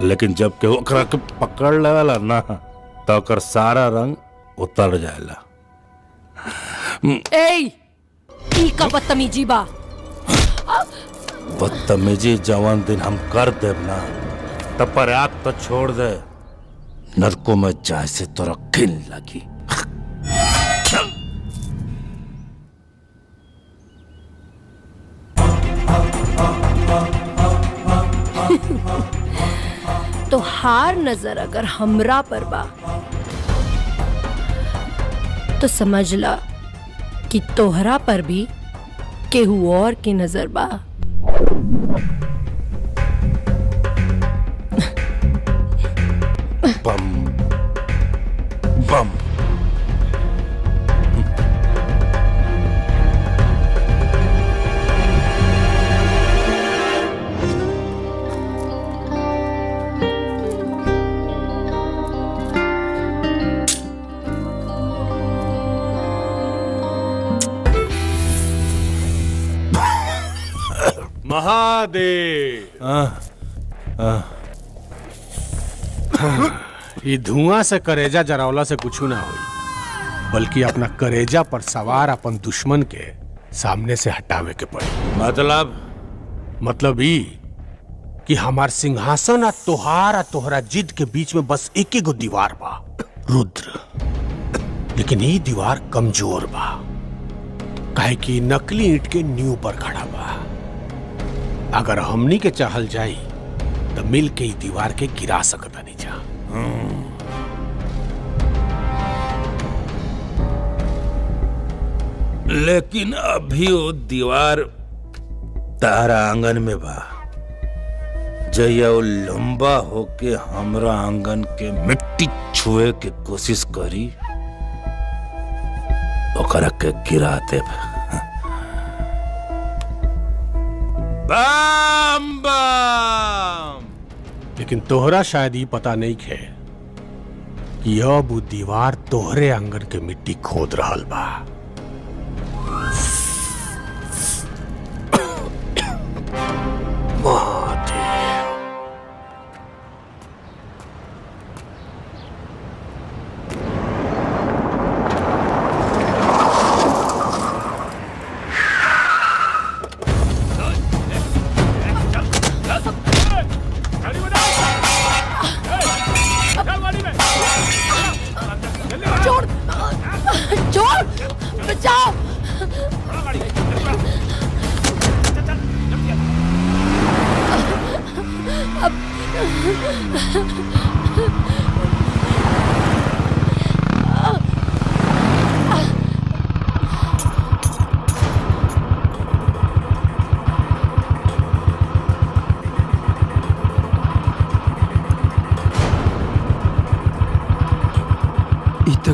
लेकिन जब के ओकरा के पकड़ लेवला ना तो ओकर सारा रंग उतर जाएला। ई का बदतमीजी बा। बदतमीजी जवान दिन हम कर देव ना तब पर आप तो छोड़ दे, नरकों में जाए से तोरा खिल लगी। तो हार नजर अगर हमरा पर बा तो समझ ला कि तोहरा पर भी केहू और की नजर बा। बम बम। महादेव। ये धुआं से करेजा जरावला से कुछ ना होई, बल्कि अपना करेजा पर सवार अपन दुश्मन के सामने से हटावे के पड़ी। मतलब ई कि हमार सिंहासन आ तोहार आ तोहरा जिद के बीच में बस एक ही गो दीवार बा, रुद्र। लेकिन ये दीवार कमजोर बा, काहे कि नकली ईंट के नींव पर खड़ा बा। अगर हमनी के चाहल जाई तो मिल के ही दीवार के गिरा सकता नहीं जा। लेकिन अभी वो दीवार तारा आंगन में बा, जया वो लंबा होके हमरा आंगन के मिट्टी छुए के कोशिश करी, ओकरा के गिरा देब। बम बम। लेकिन तोहरा शायद ये पता नहीं है कि अब वो दीवार तोहरे आंगन के मिट्टी खोद रहल बा।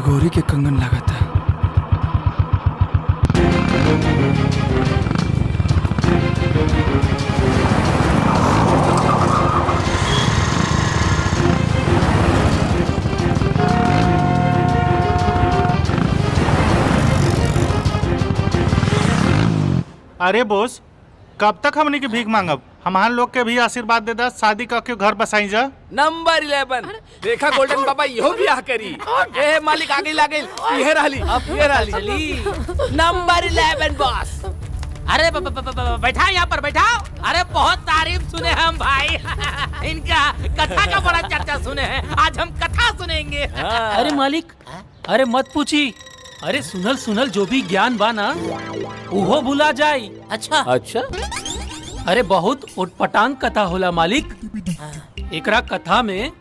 गौरी के कंगन लगा था। अरे बोस, कब तक हमने की भीख मांगब? हमार लोग के भी आशीर्वाद दे दा, शादी करके घर बसाई जा। नंबर 11 देखा गोल्डन बाबा इहो ब्याह करी। ए मालिक आगे लागे ये रहली, ये रहली नंबर 11 बॉस। अरे बैठाओ यहाँ पर बैठाओ। अरे बहुत तारीफ सुने हम भाई। इनका कथा का बड़ा चर्चा सुने हैं, आज हम कथा सुनेंगे। अरे मालिक, अरे मत पूछी, अरे सुनल सुनल जो भी ज्ञान बा ना उहो भुला जाई। अच्छा अच्छा अरे बहुत उटपटांग कथा होला मालिक। एकरा कथा में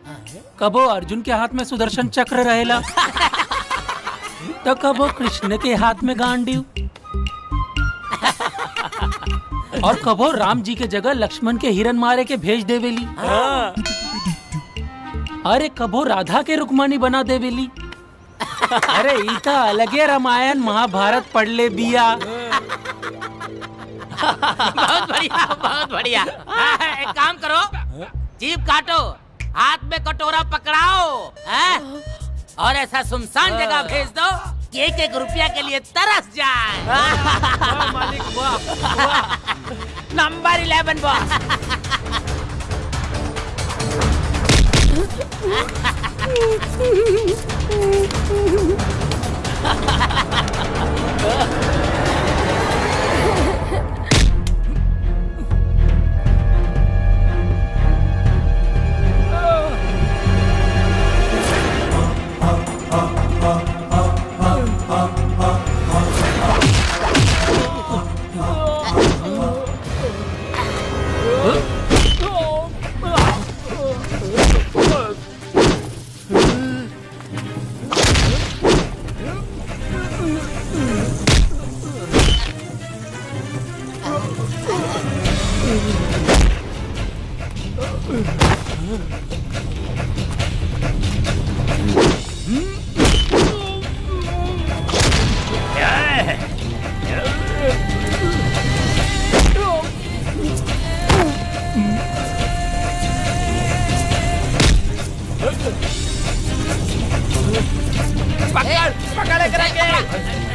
कबो अर्जुन के हाथ में सुदर्शन चक्र रहेला तो कबो कृष्ण के हाथ में गांडीव और कबो राम जी के जगह लक्ष्मण के हिरन मारे के भेज देवेली। अरे कबो राधा के रुक्मणी बना देवेली। अरे इता अलगे रामायण महाभारत पढ़ ले बिया। बहुत बढ़िया बहुत बढ़िया। एक काम करो जीभ काटो हाथ में कटोरा पकड़ाओ और ऐसा सुनसान जगह भेज दो कि एक एक रुपया के लिए तरस जाए। मालिक वाह नंबर 11 बॉस।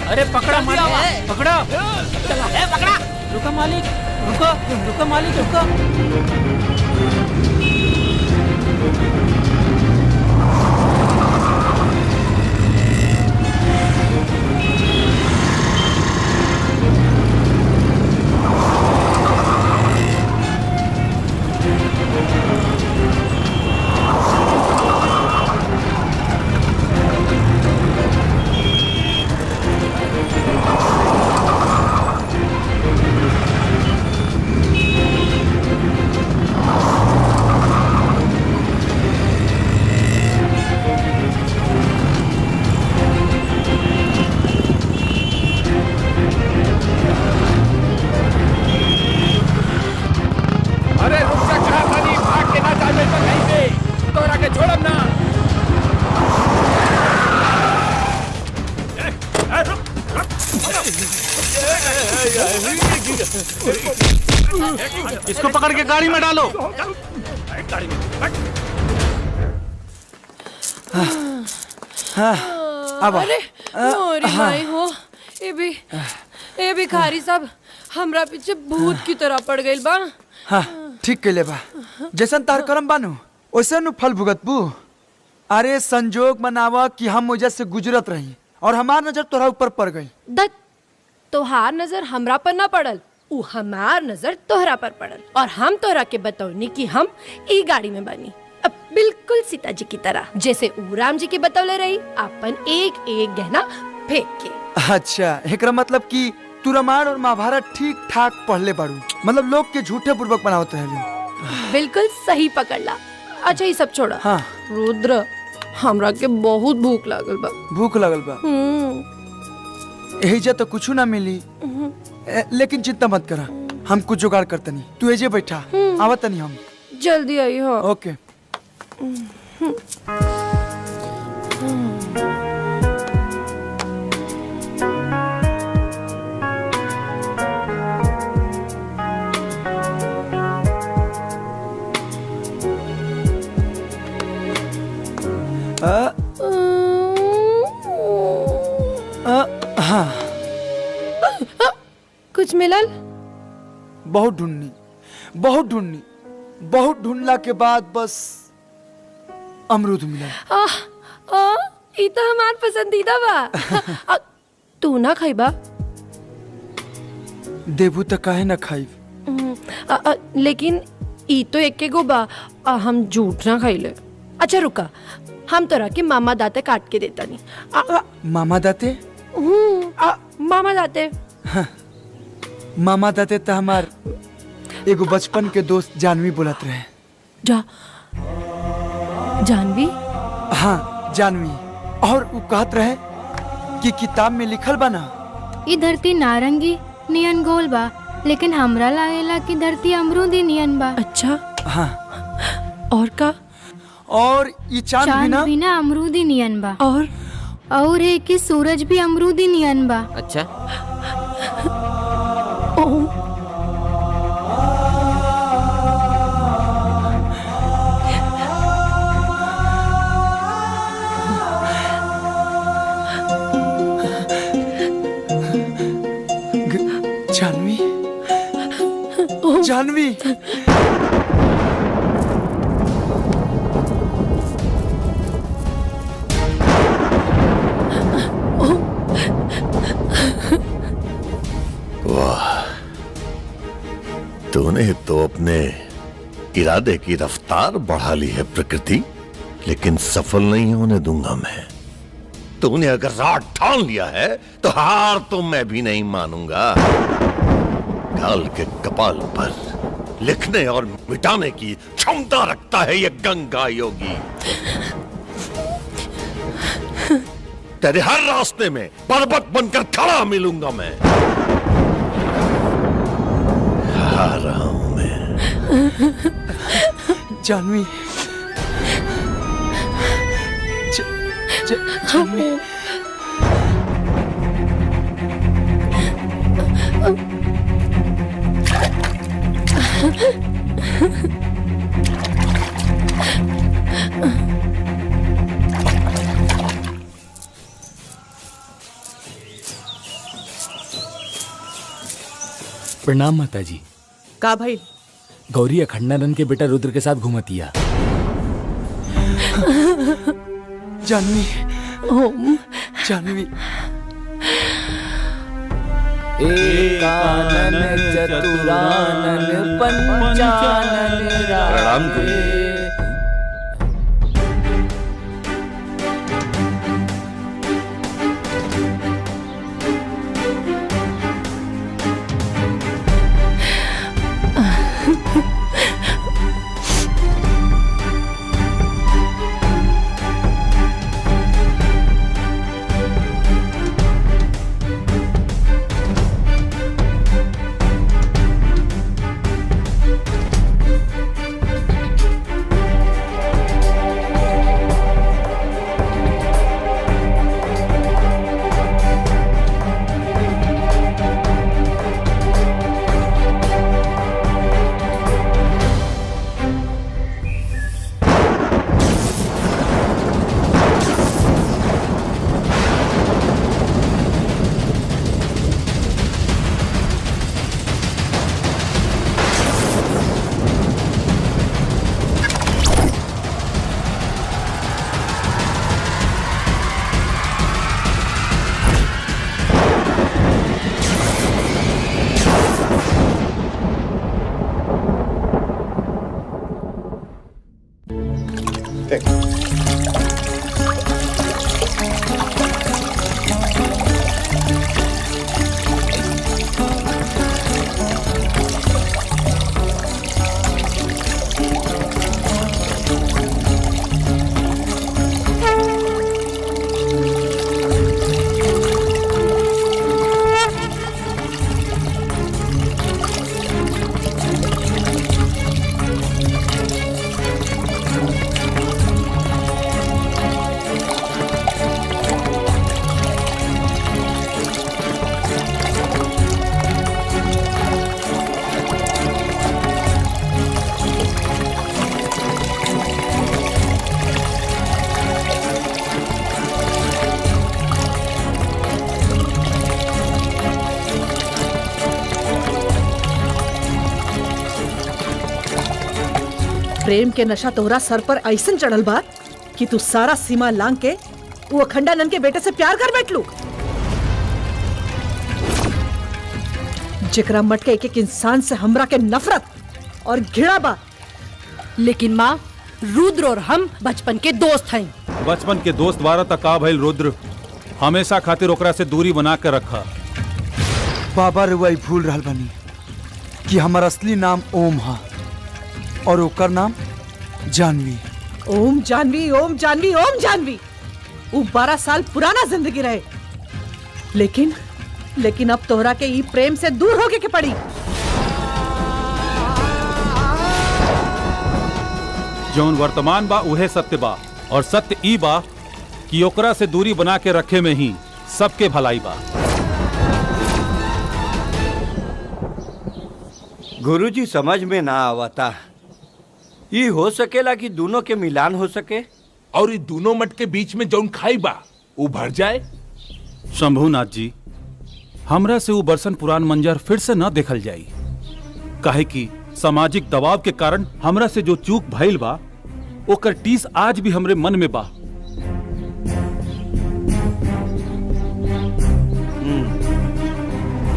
अरे पकड़ा मालिक पकड़ा पकड़ा। रुको मालिक रुको रुको मालिक रुको। इसको पकड़ के गाड़ी में डालो। अरे मोरी माई हो ए भिखारी सब हमरा पीछे भूत की तरह पड़ गइल बा। हाँ ठीक कहले बा। जैसन तार करम बानू वैसे नु फल भुगत बू। अरे संजोग मनावा कि हम वजह से गुजरत रही और हमार नजर तोरा ऊपर पड़ गई। दत्त तोहार नजर हमरा पर न पड़ल उ हमार नजर तोहरा पर पड़ल और हम तोहरा के बतौनी कि हम ई गाड़ी में बनी अब बिल्कुल सीता जी की तरह जैसे उ राम जी के बतौले रही अपन एक एक गहना फेंक के। अच्छा एकरा मतलब कि तू रामायण और महाभारत ठीक ठाक पढ़ले बाड़ू मतलब लोग के झूठे पूर्वक बनावत रहले। बिल्कुल सही पकड़ला। अच्छा ये सब छोड़ा। हाँ रुद्र हमरा के बहुत भूख लागल बा। भूख लगल बा एहिजा तो कुछ ना मिली लेकिन चिंता मत करा हम कुछ जुगाड़ करतनी। तू एजे बैठा आवतनी हम जल्दी आई हो। ओके हाँ कुछ मिलल? बहुत ढूंढनी बहुत ढूंढला के बाद बस अमरूद मिला। ई तो हमार पसंदीदा बा। तू ना खाइबा? देबू तो काहे ना खाइब। लेकिन ई तो एक गो बा हम झूठ ना खाइले। अच्छा रुका हम तोरा के मामा दाते काट के देता नहीं। मामा दाते मामा जाते मामा दाते तो हमार एगो बचपन के दोस्त जानवी बोलत रहे। जानवी? हाँ जानवी। और वो कहत रहे कि किताब में लिखल बना ई धरती नारंगी नियन गोल बा, लेकिन हमरा लागेला कि धरती अमरूदी नियन बा। अच्छा। हाँ। और का? और ये चांद भी ना अमरूदी नियन बा। और है कि सूरज भी अमरूदी नियन बा। अच्छा। जानवी जानवी वाह, तूने तो अपने इरादे की रफ्तार बढ़ा ली है प्रकृति, लेकिन सफल नहीं होने दूंगा मैं। तूने अगर रात ठान लिया है तो हार तो मैं भी नहीं मानूंगा। काल के कपाल पर लिखने और मिटाने की क्षमता रखता है ये गंगा योगी। तेरे हर रास्ते में पर्वत बनकर खड़ा मिलूंगा मैं। आ रहा हूं मैं। जानवी जानवी प्रणाम माता जी। का भाई? गौरी अखंडानंद के बेटा रुद्र के साथ घूमतिया। जानवी जानवी एकानन चतुरानन पंचानन प्रणाम गुरु। प्रेम के नशा तोहरा सर पर ऐसन चढ़ल बा कि तू सारा सीमा लांग के वो अखंडानंद के बेटे से प्यार कर बैठ लू। जिकरा मट के एक एक इंसान से हमरा के नफरत और घृणा बा। लेकिन माँ, रुद्र और हम बचपन के दोस्त हैं। बचपन के दोस्त बारह तक का भइल रुद्र? हमेशा खातिर ओकरा से दूरी बना के रखा। बाबा रुआ भूल रहा बनी कि हमार असली नाम ओम हा और ओकर नाम जानवी। ओम जानवी, ओम जानवी, ओम जानवी। वो 12 साल पुराना जिंदगी रहे, लेकिन अब तोहरा के ई प्रेम से दूर होके के पड़ी। जौन वर्तमान बा उहे सत्य बा, और सत्य ई बा कि ओकरा से दूरी बना के रखे में ही सबके भलाई बा। गुरुजी समझ में ना आवता, ये हो सकेला कि दोनों के मिलान हो सके और ये दोनों मठ के बीच में जौन खाई बा वो भर जाए। शंभुनाथ जी, हमरा से वो बरसन पुरान मंजर फिर से न देखल जाई, काहे कि सामाजिक दबाव के कारण हमरा से जो चूक भइल बा ओकर टीस आज भी हमरे मन में बा।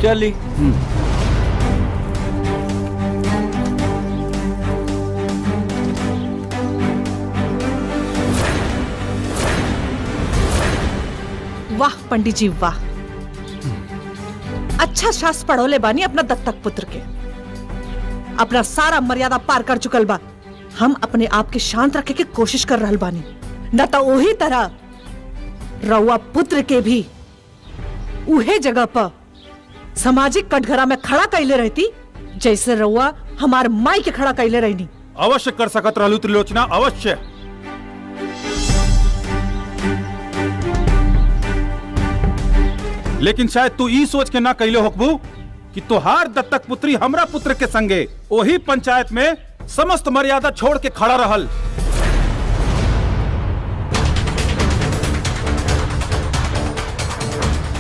चली। वाह पंडित जी वाह, अच्छा शास्त्र पढ़ोले बानी अपना दत्तक पुत्र के। अपना सारा मर्यादा पार कर चुकल बा। हम अपने आप के शांत रखे के कोशिश कर रहल बानी, न तो वही तरह रउआ पुत्र के भी उहे जगह पर सामाजिक कटघरा में खड़ा कैले रहती जैसे रउआ हमार माई के खड़ा कैले रहनी। अवश्य कर सकत रहलू त्रिलोचना, अवश्य। लेकिन शायद तू ई सोच के ना कैले होकबू कि तोहार दत्तक पुत्री हमरा पुत्र के संगे ओही पंचायत में समस्त मर्यादा छोड़ के खड़ा रहल।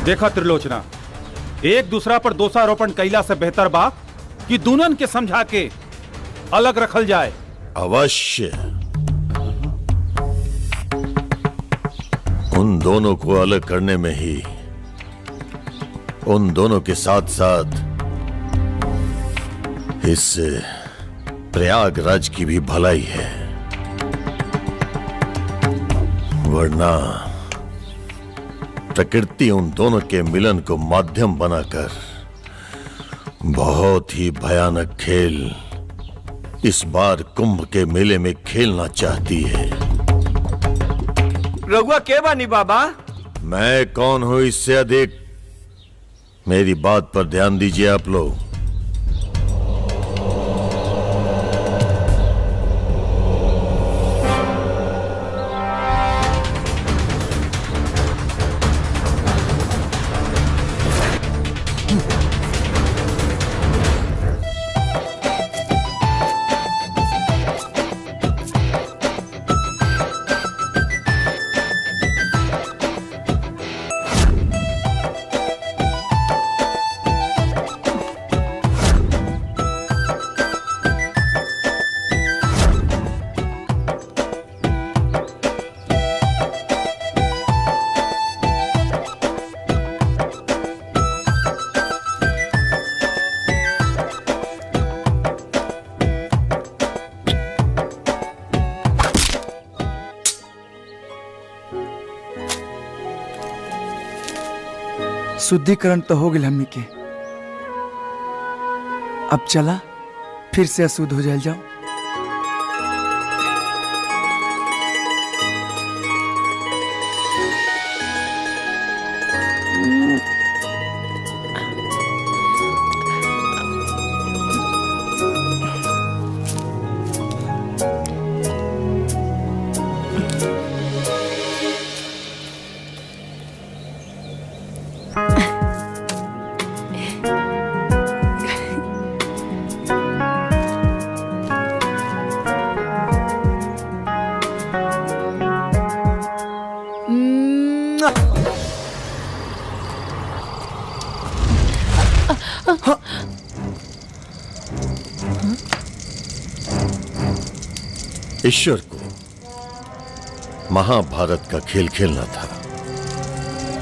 देखा त्रिलोचना, एक दूसरा पर दोषारोपण कैला से बेहतर बा कि दुल्हन के समझा के अलग रखल जाए। अवश्य। उन दोनों को अलग करने में ही उन दोनों के साथ साथ इस प्रयागराज की भी भलाई है, वरना प्रकृति उन दोनों के मिलन को माध्यम बनाकर बहुत ही भयानक खेल इस बार कुंभ के मेले में खेलना चाहती है। रघुआ के बानी बाबा? मैं कौन हूं इससे अधिक, मेरी बात पर ध्यान दीजिए आप लोग। शुद्धिकरण तो हो गई हमनी के, अब चला फिर से अशुद्ध हो जाए जाओ। ईश्वर को महाभारत का खेल खेलना था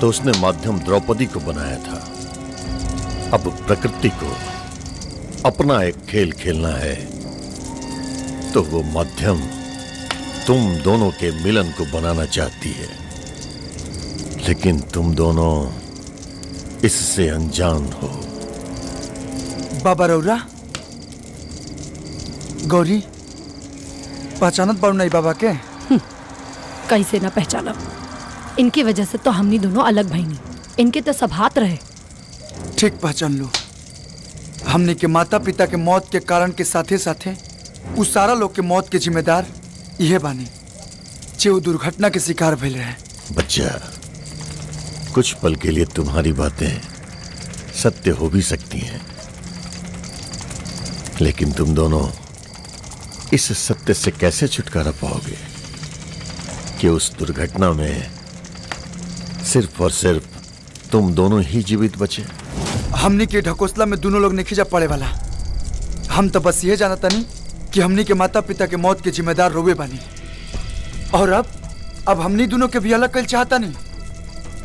तो उसने माध्यम द्रौपदी को बनाया था। अब प्रकृति को अपना एक खेल खेलना है तो वो माध्यम तुम दोनों के मिलन को बनाना चाहती है। लेकिन तुम दोनों इससे अनजान हो। बाबा रौरा गौरी पहचानत बारू नहीं बाबा के? कैसे ना पहचाना, इनकी वजह से तो हमनी दोनों अलग भईनी। इनके तो सब हाथ रहे। ठीक पहचान लो। हमने के माता पिता के मौत के कारण के साथे साथे उस सारा लोग के मौत के जिम्मेदार यह बानी जे वो दुर्घटना के शिकार भइल रहे। बच्चा, कुछ पल के लिए तुम्हारी बातें सत्य हो भी सकती हैं, लेकिन तुम दोनों इस सत्य से कैसे छुटकारा पाओगे कि उस दुर्घटना में सिर्फ और सिर्फ तुम दोनों ही जीवित बचे। हमनी के ढकोसला में दोनों लोग नहीं जा पड़े वाला। हम तो बस ये जानता नहीं कि हमनी के माता पिता के मौत के जिम्मेदार रोवे बानी। और अब हमनी दोनों के भी अलग कर चाहता नहीं।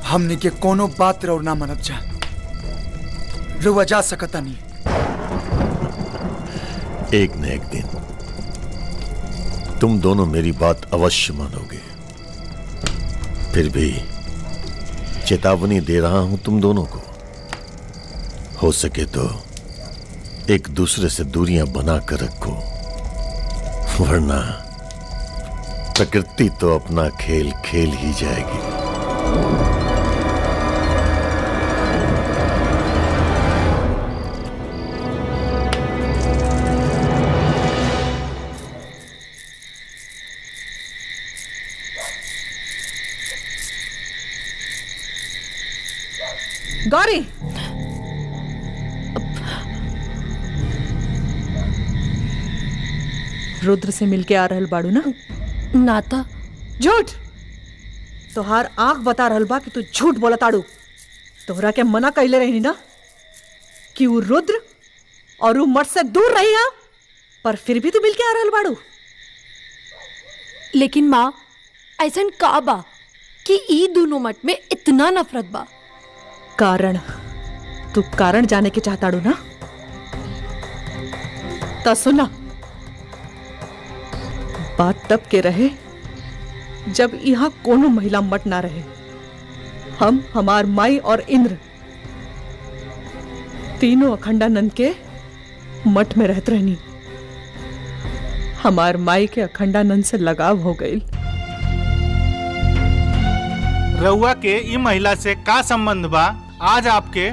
हमनी के कोनो बात रो ना मनब जा रोवा जा सकता नहीं। एक न एक दिन तुम दोनों मेरी बात अवश्य मानोगे। फिर भी चेतावनी दे रहा हूं तुम दोनों को, हो सके तो एक दूसरे से दूरियां बना कर रखो, वरना प्रकृति तो अपना खेल खेल ही जाएगी। गौरी, रुद्र से मिलके आ रहल बाड़ू ना? नाता झूठ। तोहार आंख बता रहल बा कि तू झूठ बोला ताड़ू। तोहरा के मना कैले रही ना कि वो रुद्र और वो मठ से दूर रही हा, पर फिर भी तू मिलके आ रहल बाड़ू। लेकिन माँ, ऐसन का बा कि ई दोनों मठ में इतना नफरत बा? कारण, तू कारण जाने के चाहताड़ू ना? तो सुना, बात तब के रहे जब यहाँ कोनो महिला मठ ना रहे। हम, हमार माई और इंद्र तीनों अखंडानंद के मठ में रहत रहनी। हमार माई के अखंडानंद से लगाव हो गई। रउआ के ई महिला से का संबंध बा? आज आपके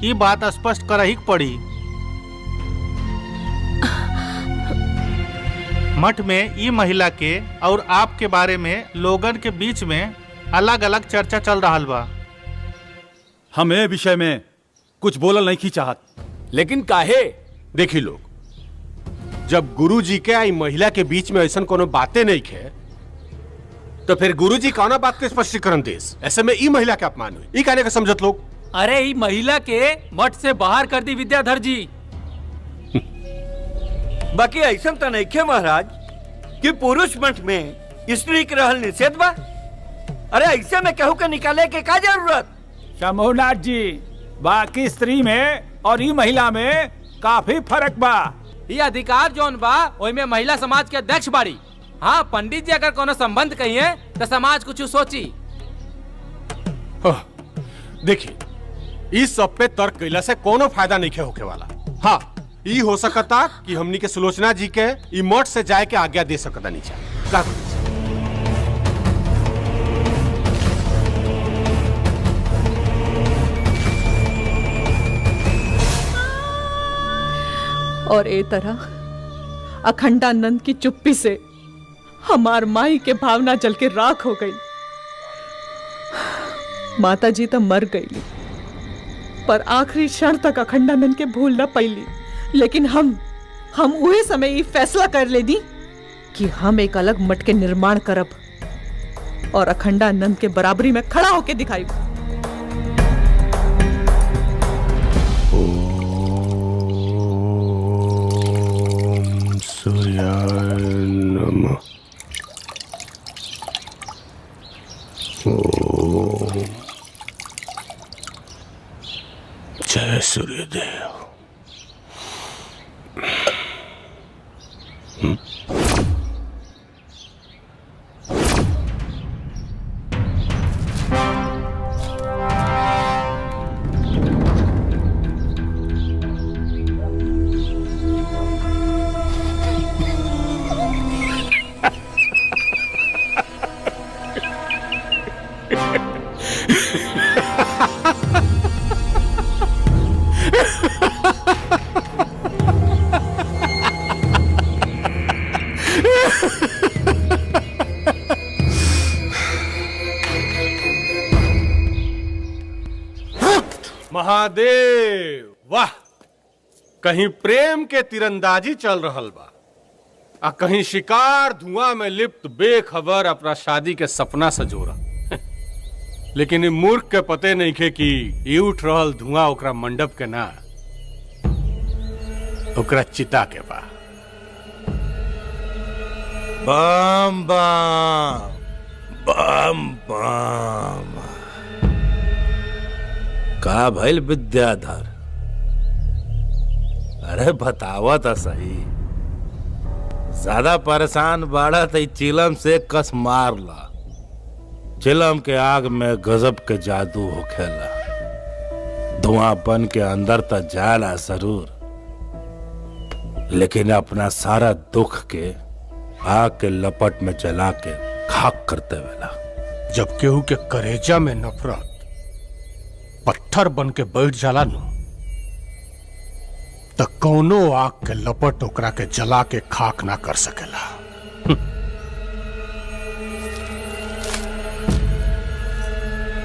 ये बात स्पष्ट करही पड़ी। मठ में ई महिला के और आपके बारे में लोगन के बीच में अलग अलग चर्चा चल रहा बा। हम ए विषय में कुछ बोलल नहीं की चाहत। लेकिन काहे? देखी लोग, जब गुरुजी के आई महिला के बीच में ऐसा कोनो बातें नहीं खे, तो फिर गुरुजी कौना बात के स्पष्टीकरण देस? ऐसे में ई महिला के अपमान हुई, ई कहने का समझत लोग। अरे ई महिला के मठ से बाहर कर दी विद्याधर जी। बाकी ऐसा तो नहीं खे महाराज कि पुरुष मठ में स्त्री के रहल निषेध बा। अरे ऐसे में कहू के निकाले के का जरूरत? शंभुनाथ जी, बाकी स्त्री में और ई महिला में काफी फर्क बा। ये अधिकार जोन बा ओई में महिला समाज के अध्यक्ष बाड़ी। हाँ, पंडित जी अगर कोनो संबंध कहिए तो समाज कुछ सोची। देखिए, इस सब पे तर्क कैला से कोनो फायदा नहीं होके वाला। हाँ, ई हो सकता कि हमनी के सुलोचना जी के ई मठ से जाए के आज्ञा दे सकता नीचे का? और ए तरह अखंडानंद की चुप्पी से हमार माई के भावना जल के राख हो गई। माता जी तो मर गई, पर आखिरी क्षण तक अखंडानंद के भूल न पैली। लेकिन हम उहे समय ये फैसला कर ले दी कि हम एक अलग मठ के निर्माण करब और अखंडानंद के बराबरी में खड़ा होके दिखाई। सूर्याय नमः। ओम जय सूर्यदेव। महादेव, वाह! कहीं प्रेम के तीरंदाजी चल रहल बा, आ कहीं शिकार धुआं में लिप्त बेखबर अपना शादी के सपना सजोरा। लेकिन ई मूर्ख के पते नहीं खे कि ई उठ रहल धुआं ओकरा मंडप के ना, ओकरा चिता के बा। बम बम बम बम। का भइल विद्याधर? अरे बतावा तो सही। ज्यादा परेशान बाड़ा तो चिलम से कस मार ला। चिलम के आग में गजब के जादू होखेला। धुआं बन के अंदर तक जाला जरूर, लेकिन अपना सारा दुख के आग के लपट में जला के खाक करते वेला। जब केहू के करेजा में नफरत पत्थर बन के बैठ जाला नु, त कौनो आग के लपट ओकरा के जला के खाक ना कर सकेला।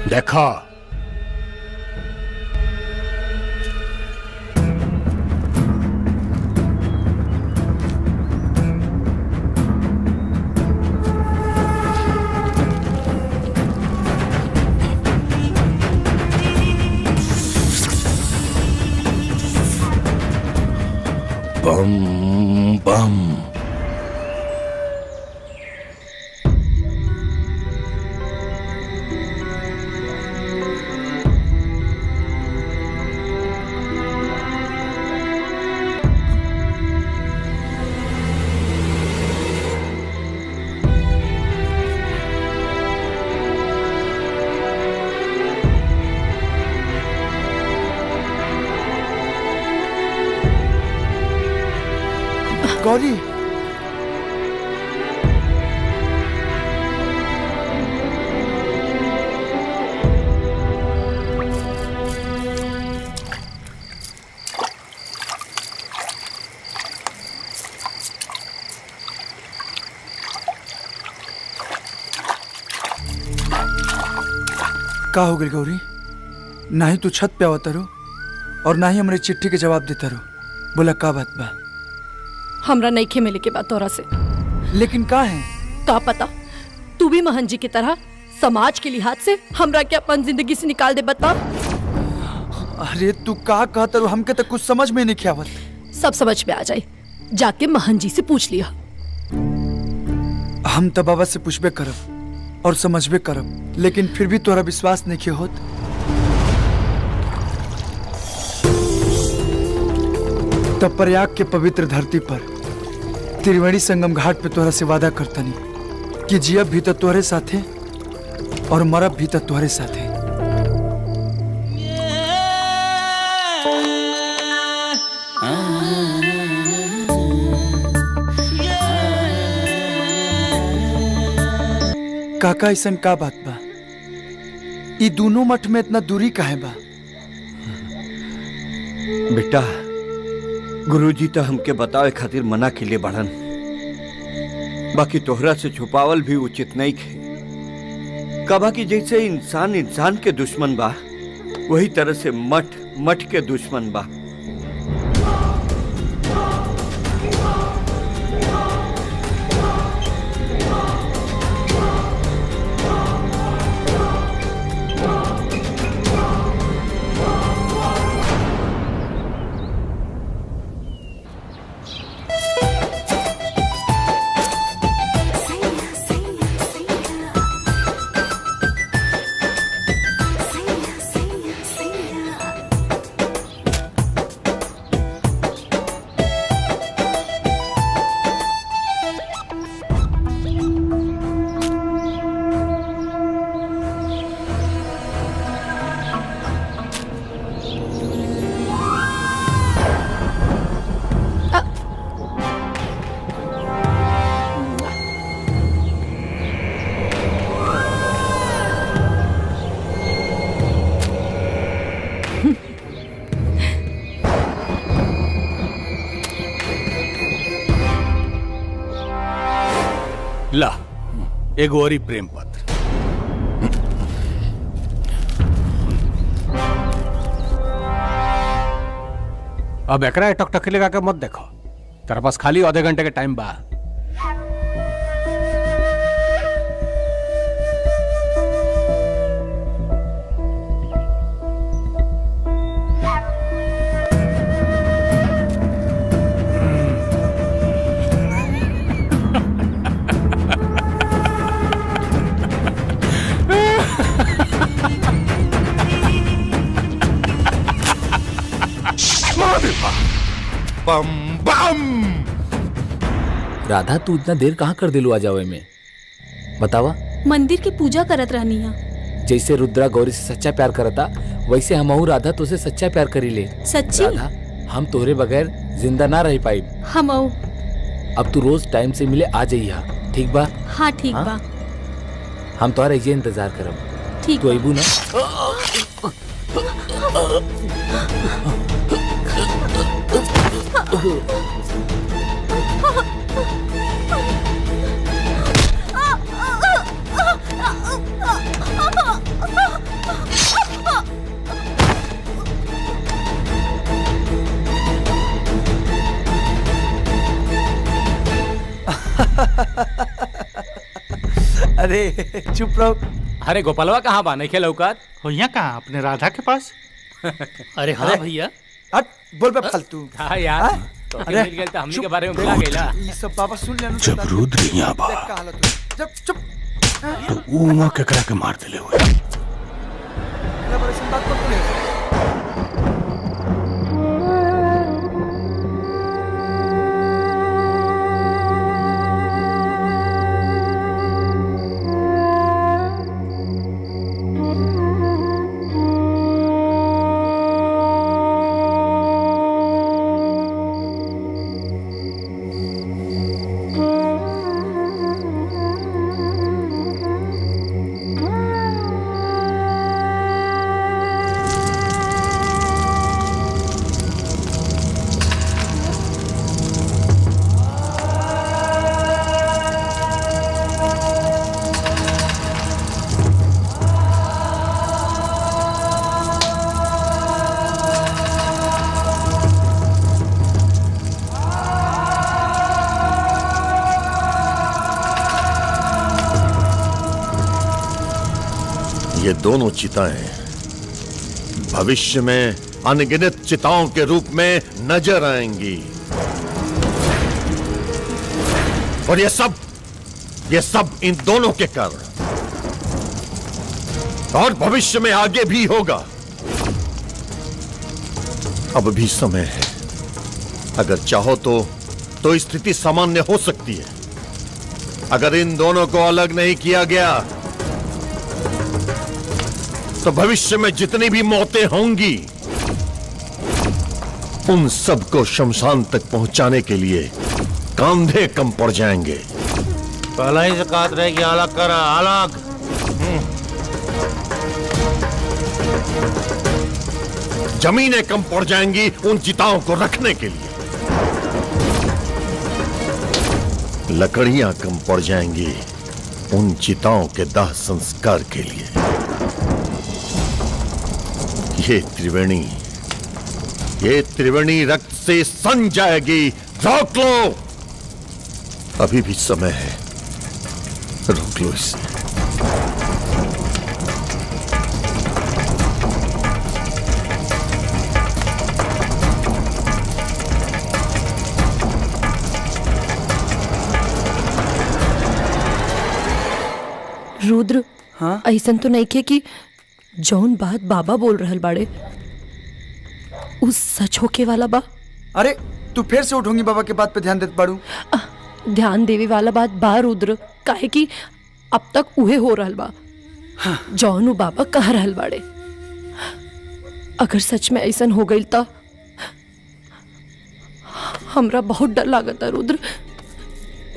देखा, बम बम। गौरी, का हो गई गौरी? ना ही तू छत पे आवत रो और ना ही हमरे चिट्ठी के जवाब देता रो। बोला का बात बा? हमरा नईखे मिले के बाद तोरा से। लेकिन का है? का पता, तू भी महन जी की तरह समाज के लिहाज से हमरा के अपन जिंदगी से निकाल दे। बता। अरे तू का कहत रो? हमके तो कुछ समझ में नहीं आवत। सब समझ में आ जाए, जाके महन जी से पूछ लिया। हम तो बाबा से पूछबे करब और समझबे करब, लेकिन फिर भी तोरा विश्वास नहीं के होत। तब प्रयाग के पवित्र धरती पर त्रिवेणी संगम घाट पे तोरा से वादा करतनी कि जियब भी तो तोहरे साथे और मरब भी तो तोहरे साथे। काका ऐसन का बात बा? ई दोनों मठ में इतना दूरी काहे बा? बेटा, गुरुजी तो हमके बतावे खातिर मना के लिए बढ़न, बाकी तोहरा से छुपावल भी उचित नहीं खे। कबा की जैसे इंसान इंसान के दुश्मन बा, वही तरह से मठ मठ के दुश्मन बा। ला एगो और प्रेम पत्र। अब एकरा टकटकी लगा के मत देखो, तेरे पास खाली आधे घंटे के टाइम बा। बम बम। राधा तू इतना देर कहाँ कर दिलू आ जावे में बतावा। मंदिर की पूजा करत रहनी है। जैसे रुद्रा गौरी से सच्चा प्यार करता वैसे हमहू राधा तुझसे सच्चा प्यार करी ले। सच्ची? राधा हम तोरे बगैर जिंदा ना रह पाई। हम अब तू रोज टाइम से मिले आ जाइया, ठीक बा? हाँ ठीक बा। हम तोहरा ये इंतजार करब। ठीक तू अबू ना? अरे चुप रहो। अरे गोपालवा कहाँ बा? नहीं खेल औकात हो यहाँ कहाँ? अपने राधा के पास। अरे हाँ भैया। हट बोल बे फालतू। हाँ यार, तो अरे, मिल गए तो हमनी चुप। के बारे में भुला गइला। ये सब बाबा सुन लेना। जब रुद्र यहाँ बा जब चुप तो ऊमा केकरा के मार दिले हुए। बात मत बोले। ये दोनों चिताएं भविष्य में अनगिनत चिताओं के रूप में नजर आएंगी और ये सब इन दोनों के कारण और भविष्य में आगे भी होगा। अब भी समय है, अगर चाहो तो स्थिति सामान्य हो सकती है। अगर इन दोनों को अलग नहीं किया गया तो भविष्य में जितनी भी मौतें होंगी उन सबको शमशान तक पहुंचाने के लिए कंधे कम पड़ जाएंगे। पहला ही ज़कात रहेगी, अलग करा अलग। जमीनें कम पड़ जाएंगी उन चिताओं को रखने के लिए। लकड़ियां कम पड़ जाएंगी उन चिताओं के दाह संस्कार के लिए। ये त्रिवेणी रक्त से सन जाएगी। रोक लो, अभी भी समय है, रोक लो इसे। रुद्र, हाँ ऐसा तो नहीं खे कि जौन बात बाबा बोल रहल बाड़े उस सच होके वाला बा। अरे तू फिर से उठूंगी बाबा के बात पे ध्यान देत बाड़ू। ध्यान देवे वाला बात बा रुद्र, काहे कि अब तक उहे हो रहल बा। हाँ। जौन उ बाबा कह रहल बाड़े अगर सच में ऐसा हो गई तो हमरा बहुत डर लागता रुद्र,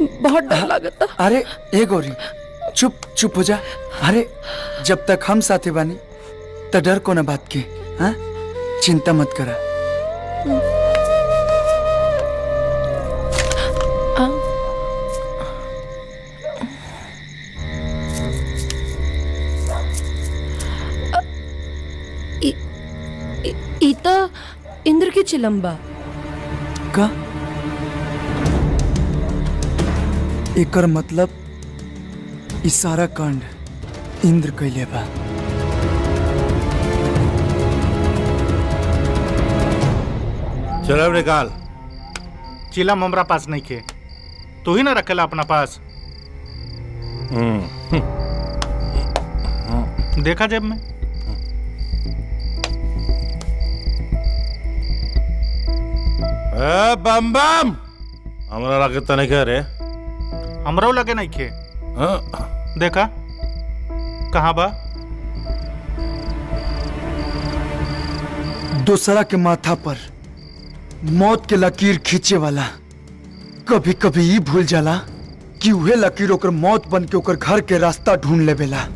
बहुत डर लागता। अरे ए गौरी चुप चुप हो जा। अरे जब तक हम साथे बानी तो डर को ना बात के। हाँ चिंता मत करा। इंद्र की चिलम्बा। पक्का? एकर मतलब ई सारा कांड इंद्र कैले बा। चलो निकाल। चिलम हमरा पास नहीं खे, तू ही ना रखेला अपना पास। देखा जेब में। बम बम हमरा लगे तो नहीं कह रे। हमरो लगे नहीं खे। देखा कहाँ बा? दूसरा के माथा पर मौत के लकीर खींचे वाला कभी कभी ये भूल जाला कि उहे लकीर ओकर मौत बन के ओकर घर के रास्ता ढूंढ लेवेला।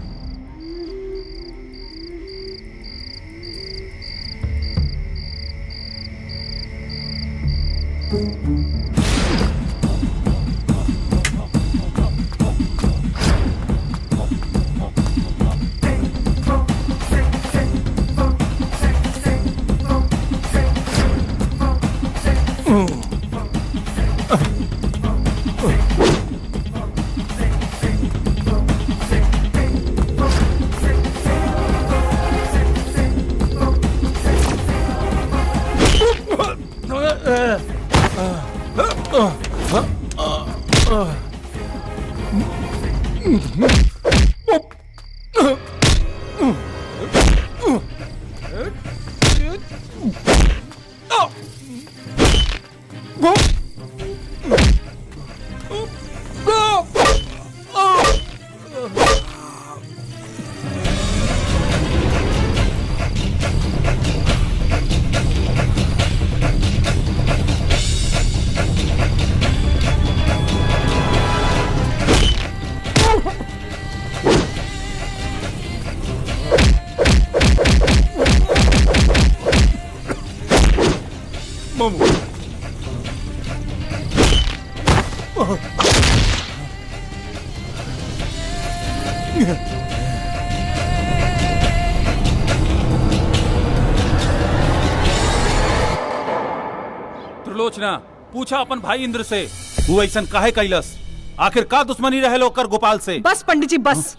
त्रिलोचना पूछा अपन भाई इंद्र से, वो ऐसा काहे कैलस? आखिर का दुश्मनी रहे लोकर गोपाल से? बस पंडित जी बस।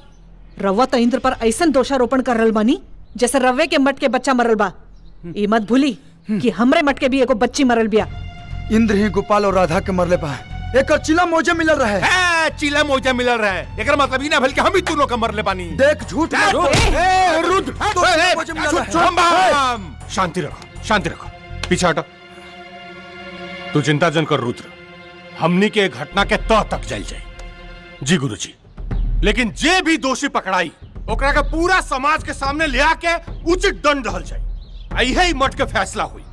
रवा तो इंद्र पर ऐसा दोषारोपण कर रहल बानी जैसे रवे के मट के बच्चा मरल बा। ई मत भूली कि हमरे मट के भी एगो बच्ची मरल बिया। इंद्र ही गोपाल और राधा के मरले बा। एकर चिला मोजे मिलल रहे। चिला मोजा मिलल रहे, एकर मतलब ई ना भल के हम ही दोनों का मरले बानी। देख झूठ मत बोल। रुद्र शांति रखो, शांति रखो, पीछे हटो। तू चिंता जन कर रुद्र, हमनी के घटना के तह तक जल जाए। जी गुरुजी, लेकिन जे भी दोषी पकड़ाई ओकरा के पूरा समाज के सामने ले आके उचित दंड रहल जाए। यही मठ के फैसला हुई।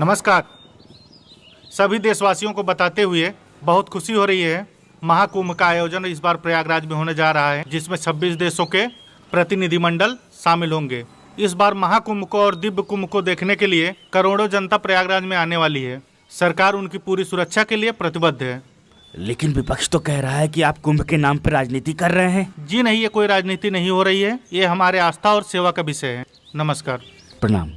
नमस्कार। सभी देशवासियों को बताते हुए बहुत खुशी हो रही है। महाकुंभ का आयोजन इस बार प्रयागराज में होने जा रहा है, जिसमें 26 देशों के प्रतिनिधिमंडल शामिल होंगे। इस बार महाकुंभ को और दिव्य कुंभ को देखने के लिए करोड़ों जनता प्रयागराज में आने वाली है। सरकार उनकी पूरी सुरक्षा के लिए प्रतिबद्ध है। लेकिन विपक्ष तो कह रहा है कि आप कुंभ के नाम पर राजनीति कर रहे हैं। जी नहीं, ये कोई राजनीति नहीं हो रही है। ये हमारे आस्था और सेवा का विषय है। नमस्कार। प्रणाम।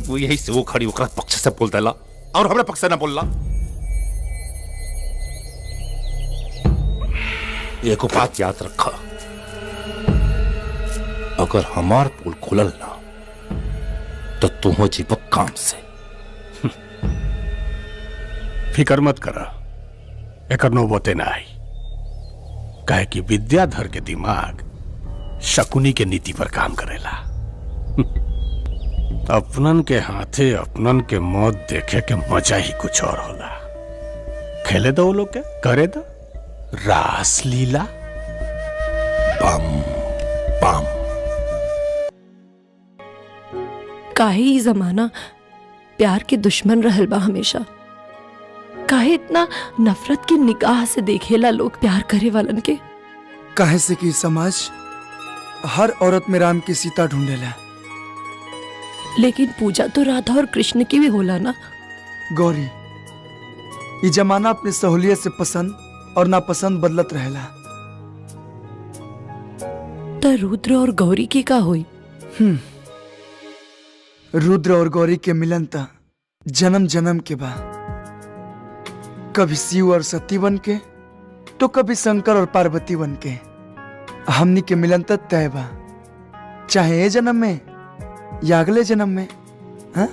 वो यही से वो खड़ी होकर पक्ष से बोलता ला और हमारे पक्ष से ना बोलला। एक बात याद रखा, अगर हमार पुल खुलल ना तो तुम जीवक काम से। फिकर मत करा, एकर नौबते ना आई। काहे कि विद्याधर के दिमाग शकुनी के नीति पर काम करेला। अपनन के हाथे अपनन के मौत देखे के मजा ही कुछ और होला। खेले दो लोग के, करे दो रास लीला। बम बम। काहे ही जमाना प्यार के दुश्मन रहल बा हमेशा। काहे इतना नफरत की निगाह से देखेला लोग प्यार करे वालन के। काहे से कि समाज हर औरत में राम की सीता ढूंढेला। लेकिन पूजा तो राधा और कृष्ण की भी होला ना। गौरी, ये जमाना अपनी सहूलियत से पसंद और नापसंद बदलत रहेला। तो रुद्र और गौरी की का हुई? रुद्र और गौरी के मिलन त जन्म जन्म के बा, कभी शिव और सती बन के तो कभी शंकर और पार्वती बन के। हमनी के मिलन त तय बा, चाहे ए जन्म में या अगले जन्म में। हाँ?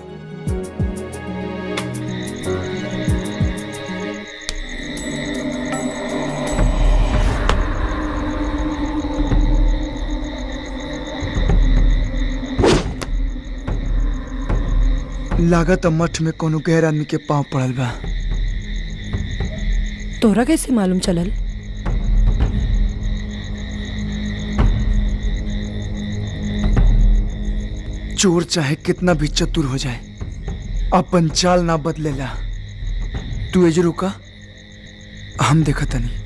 लागत मठ में कोनो गैर आदमी के पांव पड़ल बा। तोरा कैसे मालूम चलल? चोर चाहे कितना भी चतुर हो जाए, अपन चाल ना बदलेला। तू एज रुका, हम देखा तनी।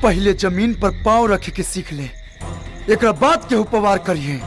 पहले जमीन पर पांव रखे के सीख ले, एक बात के उपवार करिए।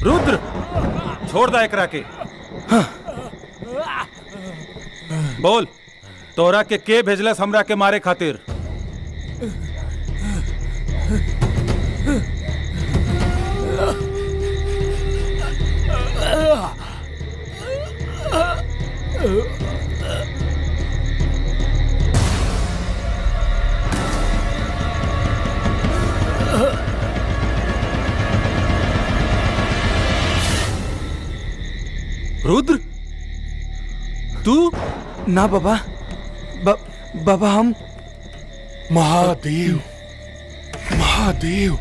रुद्र, छोड़ दा एकरा के। बोल, तोरा के भेजलस हमरा के मारे खातिर? रुद्र, तू? ना बाबा, बाबा हम महादेव, महादेव,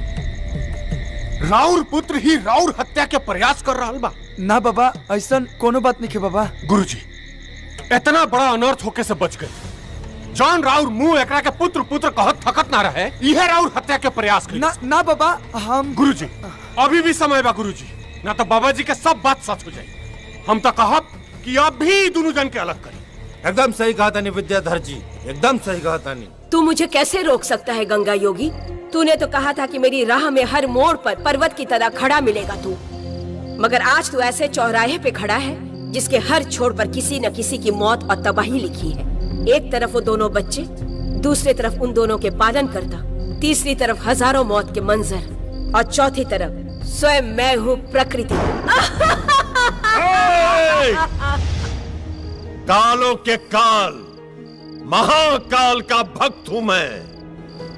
राउर पुत्र ही राउर हत्या के प्रयास कर रहा बा। ना बाबा, ऐसा कोनो बात नहीं है बाबा। गुरुजी, इतना बड़ा अनर्थ होके से बच गए। जॉन राउर मुंह एकरा के पुत्र पुत्र कहत थकत ना रहे, यह राउर हत्या के प्रयास करी। ना बाबा, हम गुरुजी, अभी भी समय बा गुरुजी, ना तो बाबा जी के सब बात सच हो जाए। हम तो कहब कि अब भी दोनों जन के अलग करें। एकदम सही कहा तानी विद्याधर जी, एकदम सही कहा तानी। तू मुझे कैसे रोक सकता है गंगा योगी? तूने तो कहा था कि मेरी राह में हर मोड़ पर पर्वत की तरह खड़ा मिलेगा तू, मगर आज तू ऐसे चौराहे पे खड़ा है जिसके हर छोर पर किसी न किसी की मौत और तबाही लिखी है। एक तरफ वो दोनों बच्चे, दूसरी तरफ उन दोनों के पालन करता, तीसरी तरफ हजारों मौत के मंजर और चौथी तरफ स्वयं मैं हूँ प्रकृति। कालों के काल, महाकाल का भक्त हूं मैं,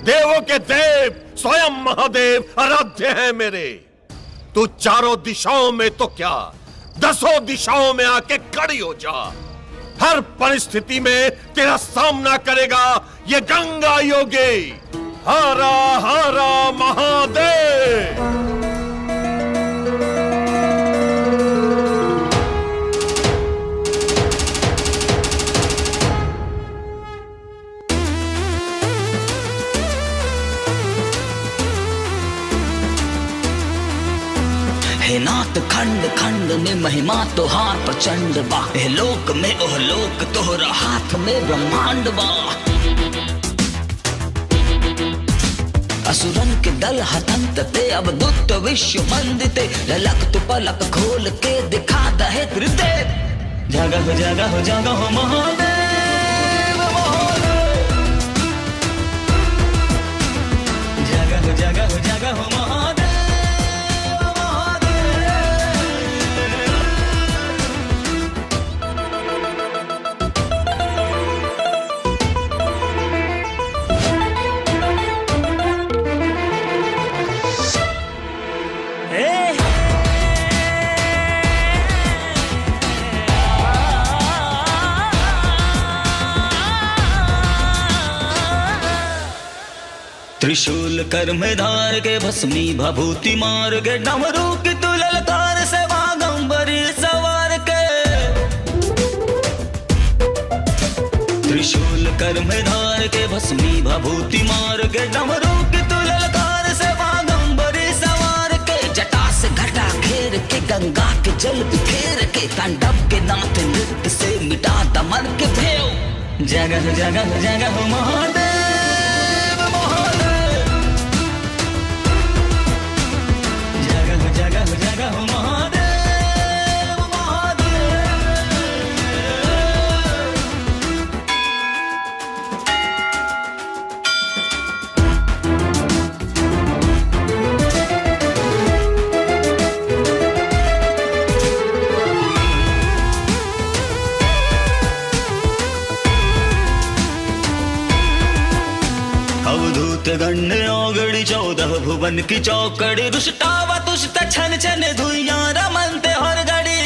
देवों के देव, स्वयं महादेव आराध्य है मेरे। तू चारों दिशाओं में तो क्या, 10 दिशाओं में आके खड़ी हो जा। हर परिस्थिति में तेरा सामना करेगा ये गंगा योगी। हरा हरा महादेव। हे नाथ खंड खंड में महिमा तोहार प्रचंड बा। हे लोक में ओह लोक तोहरा हाथ में ब्रह्मांड बा। असुरन के दल हतंत ते अब दुत विश्व मंदिते। ललक तु पलक खोल के दिखा दहे त्रिदेव। जगह जगह जगह महादेव महादेव। जगह जगह जगह महादेव। त्रिशूल कर में धार के भस्मी भभूति मार के। डमरू की तू ललकार से बागंबरी सवार के। त्रिशूल कर में धार के भस्मी भभूति मार के। डमरू की तू ललकार से बागंबरी सवार के। जटा से घटा घेर के गंगा के जल बिखेर के। तांडव के नाथ नृत्य से मिटा दमन के भेव। जगह जगह जगह महादेव। जगह महादेव महादेव। अवधूत गण्य औगड़ी 14 भुवन की चौकड़ी। रुष्टावा तुष्ट छन छन धुइयां रमनते हर घड़ी।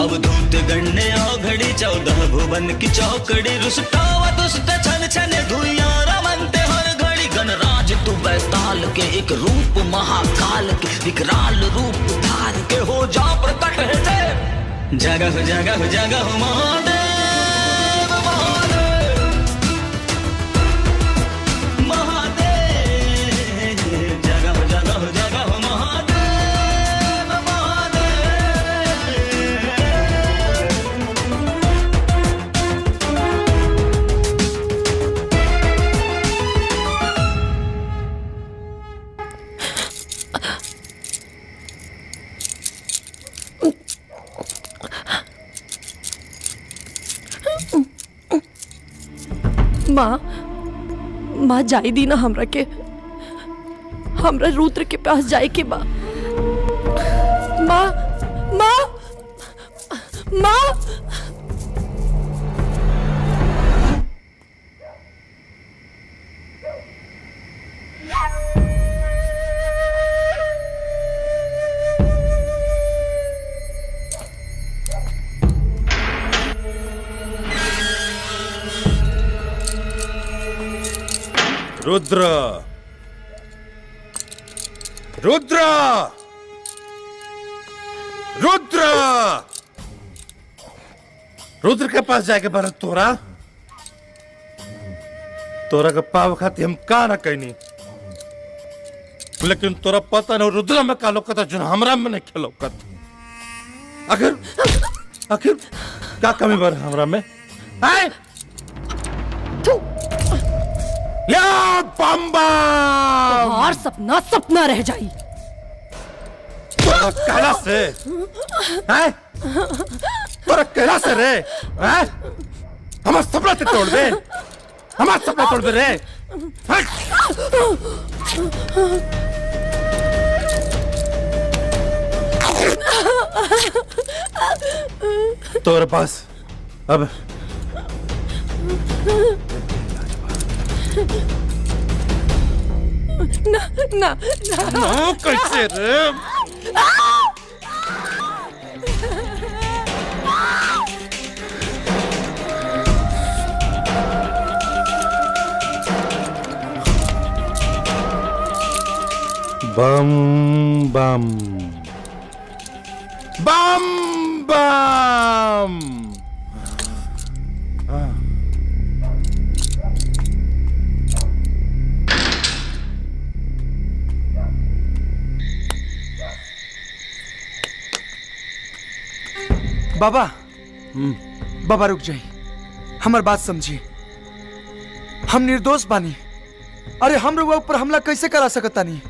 अवधूत गण्य औगड़ी 14 भुवन की चौकड़ी। रुष्टावा तुष्ट छन छन धुइयां रमनते हर घड़ी। गणराज तू बैताल के एक रूप महाकाल के। विकराल रूप धार के हो जा प्रकट है देव। जगह जगह जगह महादेव। माँ जाई दी ना हमरा के। हमरा रुद्र के पास जाए के बा। माँ माँ माँ। रुद्र रुद्र रुद्र रुद्र के पास जाके भरत तोरा के पाव खाती हम का ना कहनी, लेकिन तोरा पता नहीं रुद्र में का लोकता जो हमरा में नहीं खेलोकत। आखिर क्या कमी बर हमरा में आए? या बम्बा और सपना सपना रह जाई। कहला से हैं? तोरा कहला से रे हैं? हमारा सपना ते तोड़ दे, हमारा सपना तोड़ दे रे। तोरे पास अब ना ना ना कैसे रे? बम बम बम बम। बाबा बाबा रुक जाई, हमार बात समझी। हम निर्दोष बानी। अरे हम रउआ ऊपर हमला कैसे करा सकता नहीं?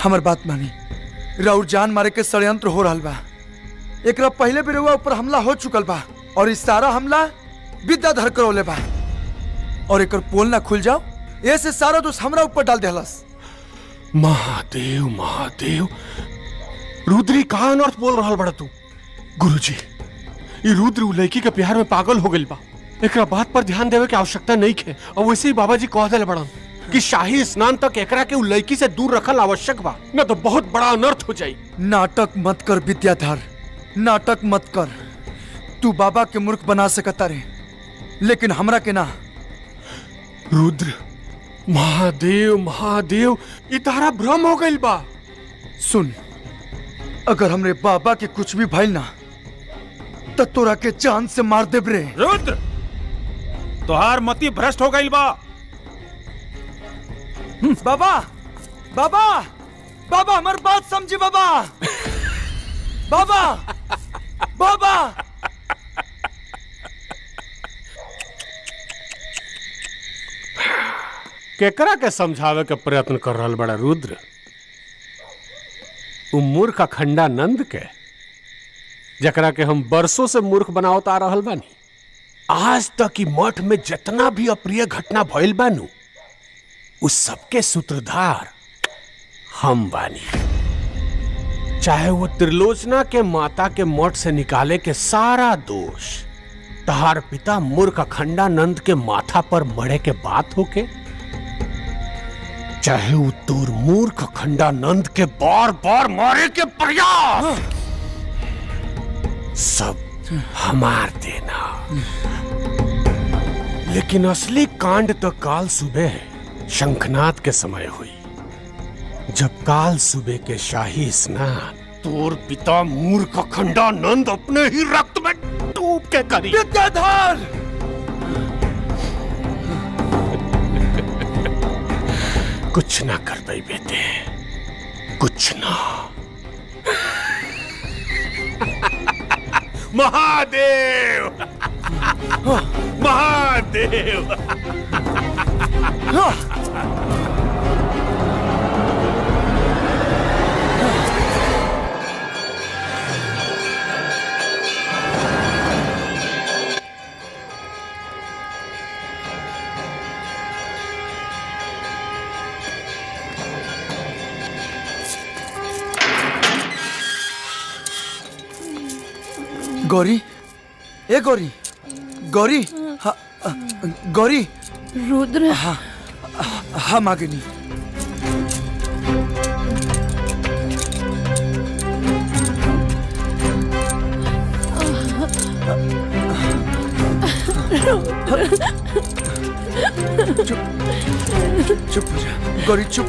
हमार बात मानी, राउर जान मारे के षड्यंत्र हो रहा बा। एकरा पहले भी रउआ ऊपर हमला हो चुकल बा और इस सारा हमला विद्याधर करौले बा और एकर पोल ना खुल जाओ ऐसे सारा दोष हमरा ऊपर डाल देहलस। महादेव महादेव, रुद्री कहाँ अनर्थ बोल रहा बड़ा तू? गुरुजी, ये रुद्र उ लड़की के प्यार में पागल हो गइल बा। एकरा बात पर ध्यान देवे के आवश्यकता नहीं है। और वैसे ही बाबा जी कह दिले बड़न कि शाही स्नान तक एकरा के उ लड़की से दूर रखल आवश्यक बा, न तो बहुत बड़ा अनर्थ हो जाई। नाटक मत कर विद्याधर, नाटक मत कर। तू बाबा के मूर्ख बना सकता रे, लेकिन हमरा के ना। रुद्र, महादेव महादेव, ये तारा भ्रम हो गइल बा। सुन, अगर हमरे बाबा के कुछ भी भइल ना तो तोरा के जान से मार देब रे। रुद्र, तोहार मति भ्रष्ट हो गइल बा। बाबा बाबा बाबा, हमार बात समझी बाबा। बाबा बाबा केकरा के समझावे के प्रयत्न कर रहल बड़ा रुद्र? उ मूर्ख अखंडानंद के, जकरा के हम बरसों से मूर्ख बनावत आ रहल बानी। आज तक ई मठ में जितना भी अप्रिय घटना भइल बानू, उस सबके सूत्रधार हम बानी। चाहे वो त्रिलोचना के माता के मठ से निकाले के सारा दोष तहार पिता मूर्ख अखंडानंद के माथा पर मरे के बात होके, चाहे वो तोर मूर्ख अखंडानंद के बार बार मारे के प्रयास, सब हमार देना। लेकिन असली कांड तो काल सुबह शंखनाद के समय हुई, जब काल सुबह के शाही स्नान तोर पिता मूर्ख अखंडानंद अपने ही रक्त में डूब के करी। विद्याधर, कुछ ना कर पाई बेटे, कुछ ना। महादेव महादेव। गौरी, ए गौरी, गौरी, हाँ, गौरी। रुद्र, हाँ हम आगे नहीं। चुप चुप हो जा गौरी, चुप।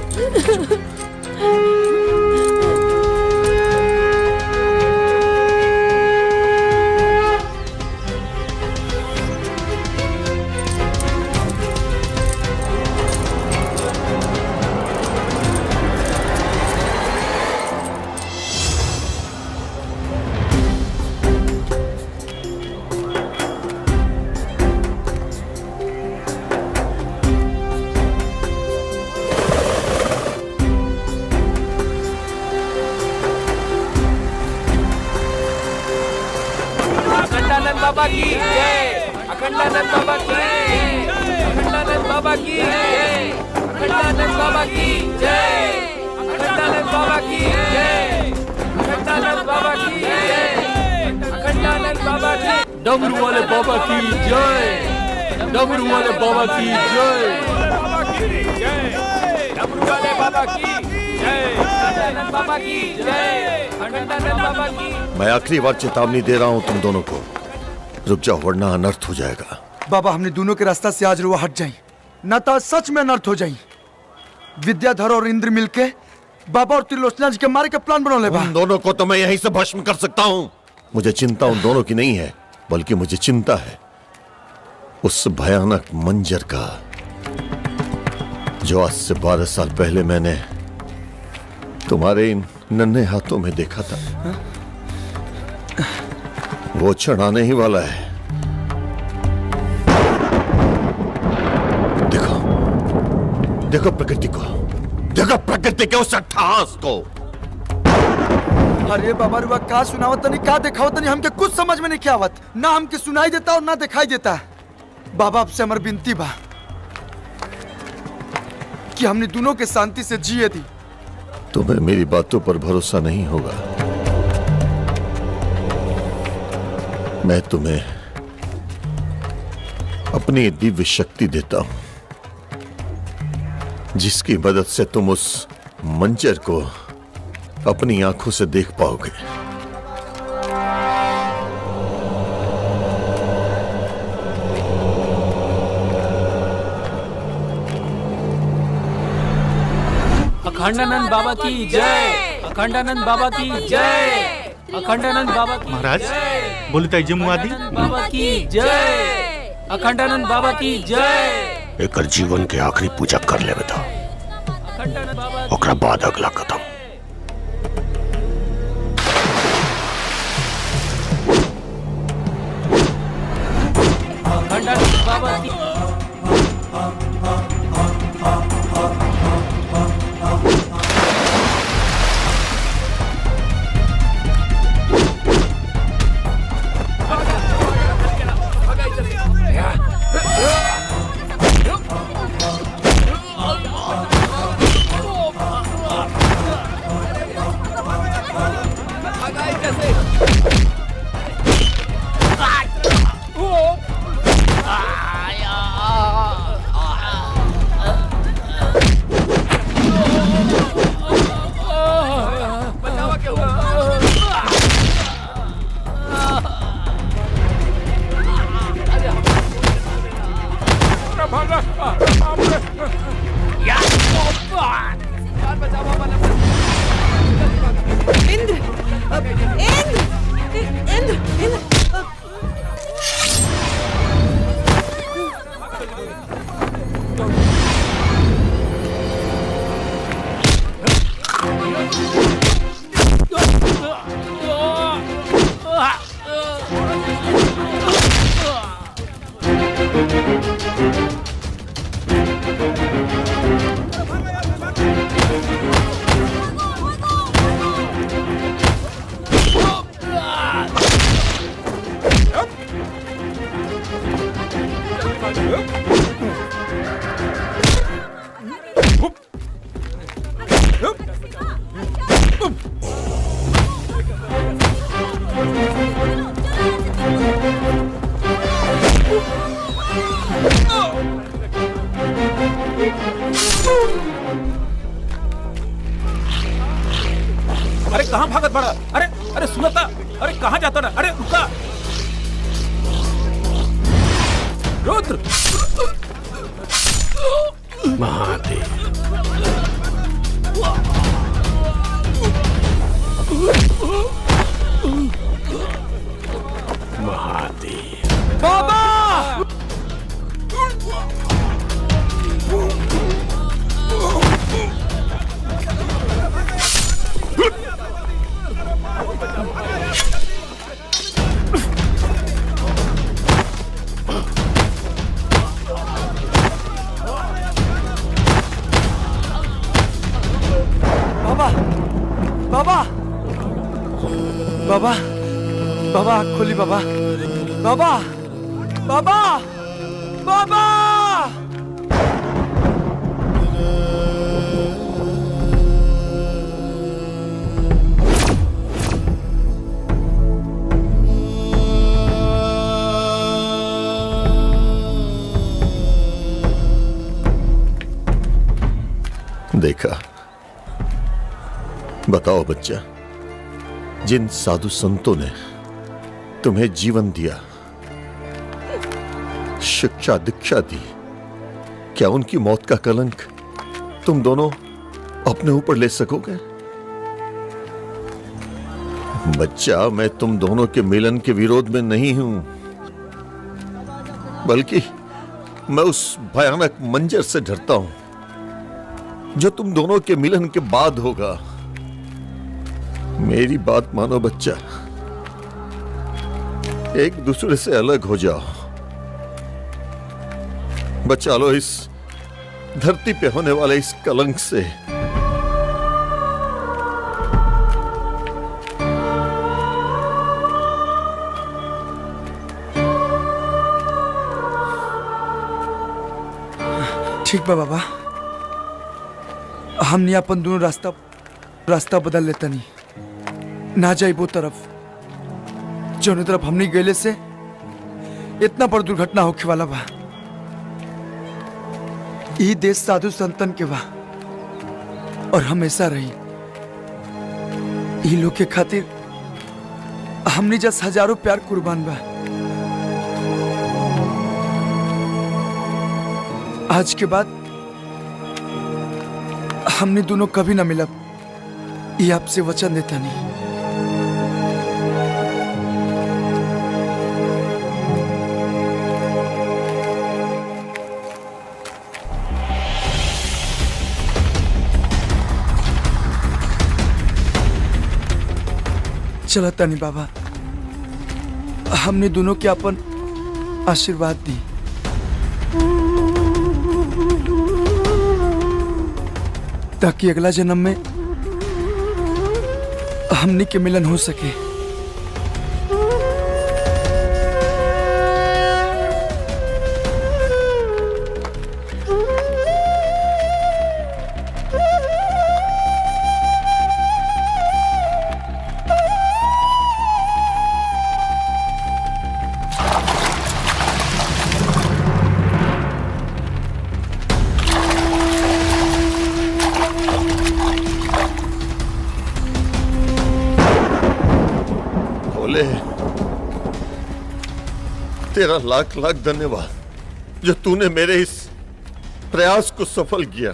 बाबा की जय, अखंडानंद बाबा की जय, अखंडानंद बाबा की जय, अखंडानंद बाबा की जय, अखंडानंद बाबा की जय, अखंडानंद बाबा की जय, अखंडानंद बाबा की, डमरू वाले बाबा की जय, डमरू वाले बाबा की जय, डमरू वाले बाबा की जय, बाबा की जय, बाबा की। मैं आखिरी बार चेतावनी दे रहा हूं तुम दोनों को, रुक जाओ वरना अनर्थ हो जाएगा। बाबा हमने दोनों के रास्ता से आज रुआ हट जाई, न तो सच में अनर्थ हो जाई। विद्याधर और इंद्र मिलके बाबा और त्रिलोचना जी के मारे के प्लान बना ले। उन दोनों को तो मैं यहीं से भस्म कर सकता हूं। मुझे चिंता उन दोनों की नहीं है, बल्कि मुझे चिंता है उस भयानक मंजर का, जो आज से 12 साल पहले मैंने तुम्हारे इन नन्हे हाथों में देखा था। वो क्षण आने ही वाला है। देखो देखो प्रकृति को, देखो प्रकृति के उस अट्टहास को। अरे बाबा रुआ का सुनावत नहीं, का देखावत नहीं, हमके कुछ समझ में नहीं क्या आवत। ना हमके सुनाई देता और ना दिखाई देता। बाबा आपसे हमारी विनती बा कि हमने दोनों के शांति से जिए दी। तुम्हें मेरी बातों पर भरोसा नहीं होगा। मैं तुम्हें अपनी दिव्य शक्ति देता हूं, जिसकी मदद से तुम उस मंजर को अपनी आंखों से देख पाओगे। अखंडानंद बाबा की जय, अखंडानंद बाबा की जय, अखंडानंद बाबा की महाराज बोले तैजे मुआदी बाबा की जय, अखंडानंद बाबा की जय। एक जीवन के आखिरी पूजा कर ले बता, ओकरा बाद अगला कदम। अखंडानंद बाबा की अरे कहाँ भागत बड़ा? अरे अरे सुनता, अरे कहाँ जाता ना? अरे रुका रुद्र। महादेव महादेव बाबा बाबा बाबा बाबा आँख खोली बाबा, बाबा बाबा बाबा। देखा। बताओ बच्चा, जिन साधु संतों ने तुम्हें जीवन दिया, शिक्षा दीक्षा दी, क्या उनकी मौत का कलंक तुम दोनों अपने ऊपर ले सकोगे? बच्चा, मैं तुम दोनों के मिलन के विरोध में नहीं हूं, बल्कि मैं उस भयानक मंजर से डरता हूं जो तुम दोनों के मिलन के बाद होगा। मेरी बात मानो बच्चा, एक दूसरे से अलग हो जाओ, बचा लो इस धरती पे होने वाले इस कलंक से। ठीक बा बाबा, हमने अपन दोनों रास्ता बदल लेता नहीं, ना जाए वो तरफ जौन तरफ हमने गए से इतना बड़ दुर्घटना होके वाला बा। ई देश साधु संतन के बा और हमेशा रही। ई लोग के खातिर हमने जस हजारों प्यार कुर्बान बा। आज के बाद हमने दोनों कभी ना मिलब, ये आपसे वचन देता नहीं। चला तानी बाबा, हमने दोनों के अपन आशीर्वाद दी। ताकि अगला जन्म में हमने के मिलन हो सके। तेरा लाख लाख धन्यवाद जो तूने मेरे इस प्रयास को सफल किया।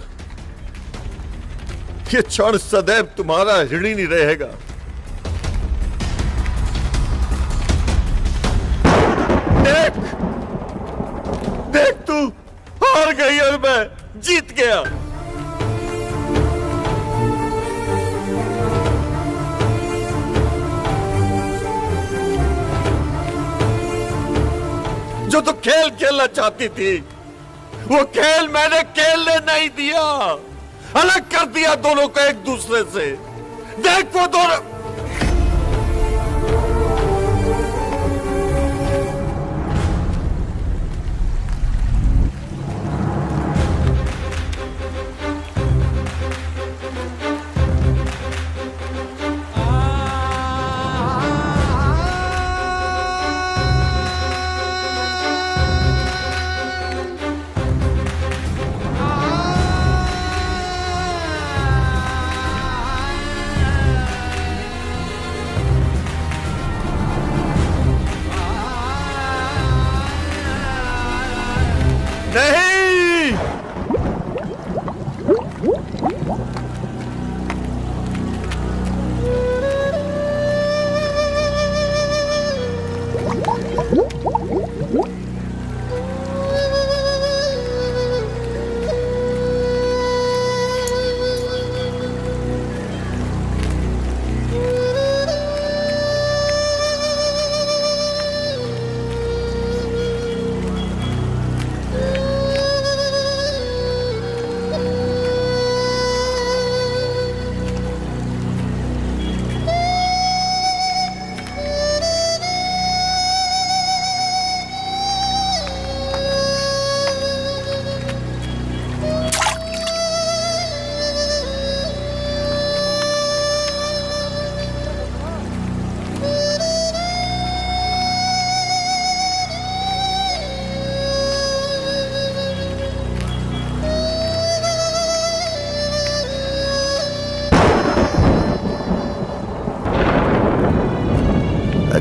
ये क्षण सदैव तुम्हारा ऋणी नहीं रहेगा। देख, देख तू हार गई और मैं जीत गया। जो तो खेल खेलना चाहती थी, वो खेल मैंने खेलने नहीं दिया, अलग कर दिया दोनों को एक दूसरे से। देख वो दोनों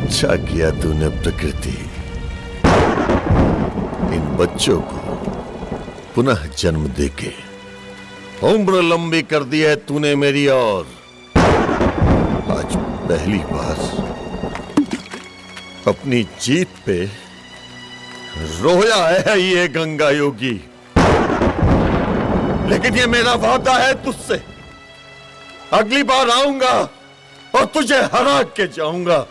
अच्छा किया तूने प्रकृति, इन बच्चों को पुनः जन्म देके उम्र लंबी कर दी है तूने मेरी। और आज पहली बार अपनी जीत पे रोया है ये गंगा योगी। लेकिन ये मेरा वादा है तुझसे, अगली बार आऊंगा और तुझे हरा के जाऊंगा।